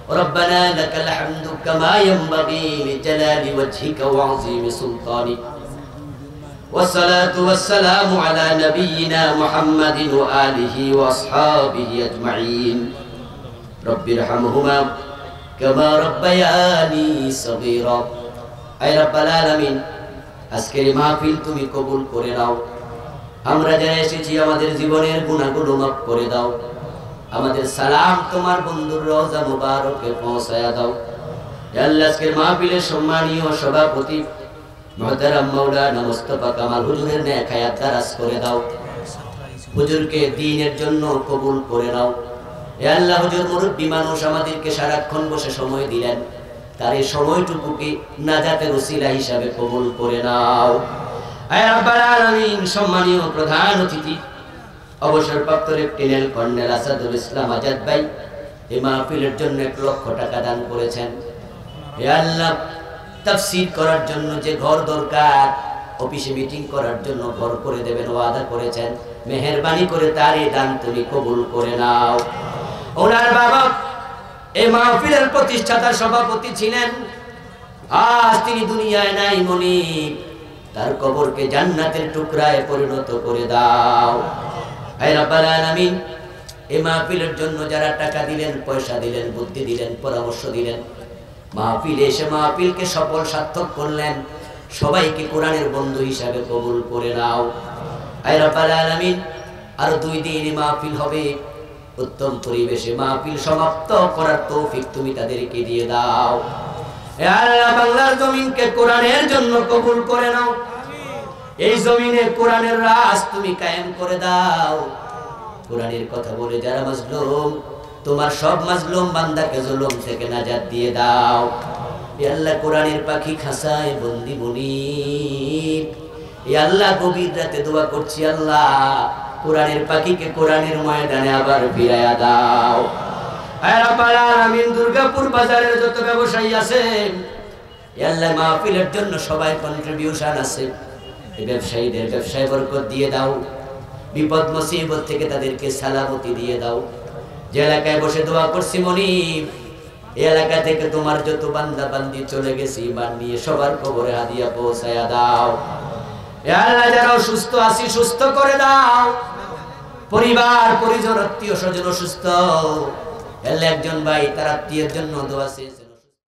ربنا لك الحمد كما ينبغي لجلال وجهك وعظيم سلطانك والصلاة والسلام على نبينا محمد وآله وأصحابه أجمعين رب ارحمهما كما ربياني صغيرا أي رب العالمين আজকের মাহফিল তুমি কবুল করে নাও। আমরা যারা এসেছি আমাদের জীবনের গুনাহগুলো মাফ করে দাও। আমাদের সালাম তোমার বন্ধুর রওজা মুবারকে পৌঁছায়া দাও। ইয়া আল্লাহ, আজকের মাহফিলের সম্মানীয় সভাপতি মুহতারাম মাওলানা মুস্তাফা কামাল হুজুরের নেক হায়াত দারাজ করে দাও। হুজুরকে দ্বীনের জন্য কবুল করে নাও। ইয়া আল্লাহ, হুজুর মুরব্বী মানুষ, আমাদেরকে সারাক্ষণ বসে সময় দিলেন, তার এই সময়টুকুকে নাজাতের ওসিলা হিসাবে কবুল করে নাও। আয় রাব্বাল আলামিন, সম্মানীয় প্রধান অতিথি অবসরপ্রাপ্ত লেফটেন্যান্ট কর্নেল আসাদুল ইসলাম আজাদ ভাই এই মাহফিলের জন্য 1 লক্ষ টাকা দান করেছেন। হে আল্লাহ, তাফসীর করার জন্য যে ঘর দরকার, অফিসে মিটিং করার জন্য ঘর করে দেবেন ওয়াদা করেছেন, মেহেরবানি করে তার এই দান তুমি কবুল করে নাও। ওনার বাবা এই মাহফিলের প্রতিষ্ঠাতা সভাপতি ছিলেন, আজ তিনি দুনিয়ায় নাই মনিব, তার কবরকে জান্নাতের টুকরায় পরিণত করে দাও। হে রাব্বাল আলামিন, এই মাহফিলের জন্য যারা টাকা দিলেন, পয়সা দিলেন, বুদ্ধি দিলেন, পরামর্শ দিলেন, মাহফিলে এসে মাহফিলকে সফল সার্থক করলেন, সবাইকে কোরআনের বন্ধু হিসাবে কবুল করে নাও। হে রাব্বাল আলামিন, আর 2 দিন মাহফিল হবে, উত্তম পরিবেশে মাহফিল সমাপ্ত করার তৌফিক তুমি তাদেরকে দিয়ে দাও। হে আল্লাহ, বাংলার জমিনকে কোরআনের জন্য কবুল করে নাও। এই জমিনে কোরআনের রাজ তুমি কায়েম করে দাও। কোরআনের কথা বলে যারা মাজলুম, তোমার সব মাজলুম বান্দাকে জুলুম থেকে নাজাত দিয়ে দাও। হে আল্লাহ, কোরআনের পাখি খাঁচায় বন্দি মুনিব, হে আল্লাহ, গভীর রাতে দোয়া করছি, আল্লাহ কোরআনের পাখিকে কোরআনের ময়দানে আবার ফিরাইয়া দাও। হে রাব্বাল আলামিন, দুর্গাপুর বাজারের যত ব্যবসায়ী আছেন, হে আল্লাহ, মাহফিলের জন্য সবাই কন্ট্রিবিউশন আছে, এই ব্যবসায়ীদের ব্যবসায় বরকত দিয়ে দাও, বিপদ মুসিবত থেকে তাদেরকে সালামতি দিয়ে দাও। যে এলাকায় বসে দোয়া করছি মনিব, এই এলাকা থেকে তোমার যত বান্দা বান্দি চলে গেছে ঈমান নিয়ে, সবার কবরে হাদিয়া পৌঁছায়া দাও। হে আল্লাহ, যারা অসুস্থ আছি সুস্থ করে দাও, পরিবার পরিজন আত্মীয় স্বজন অসুস্থ, একজন ভাই তার আত্মীয়ের জন্য দোয়া চেয়েছেন।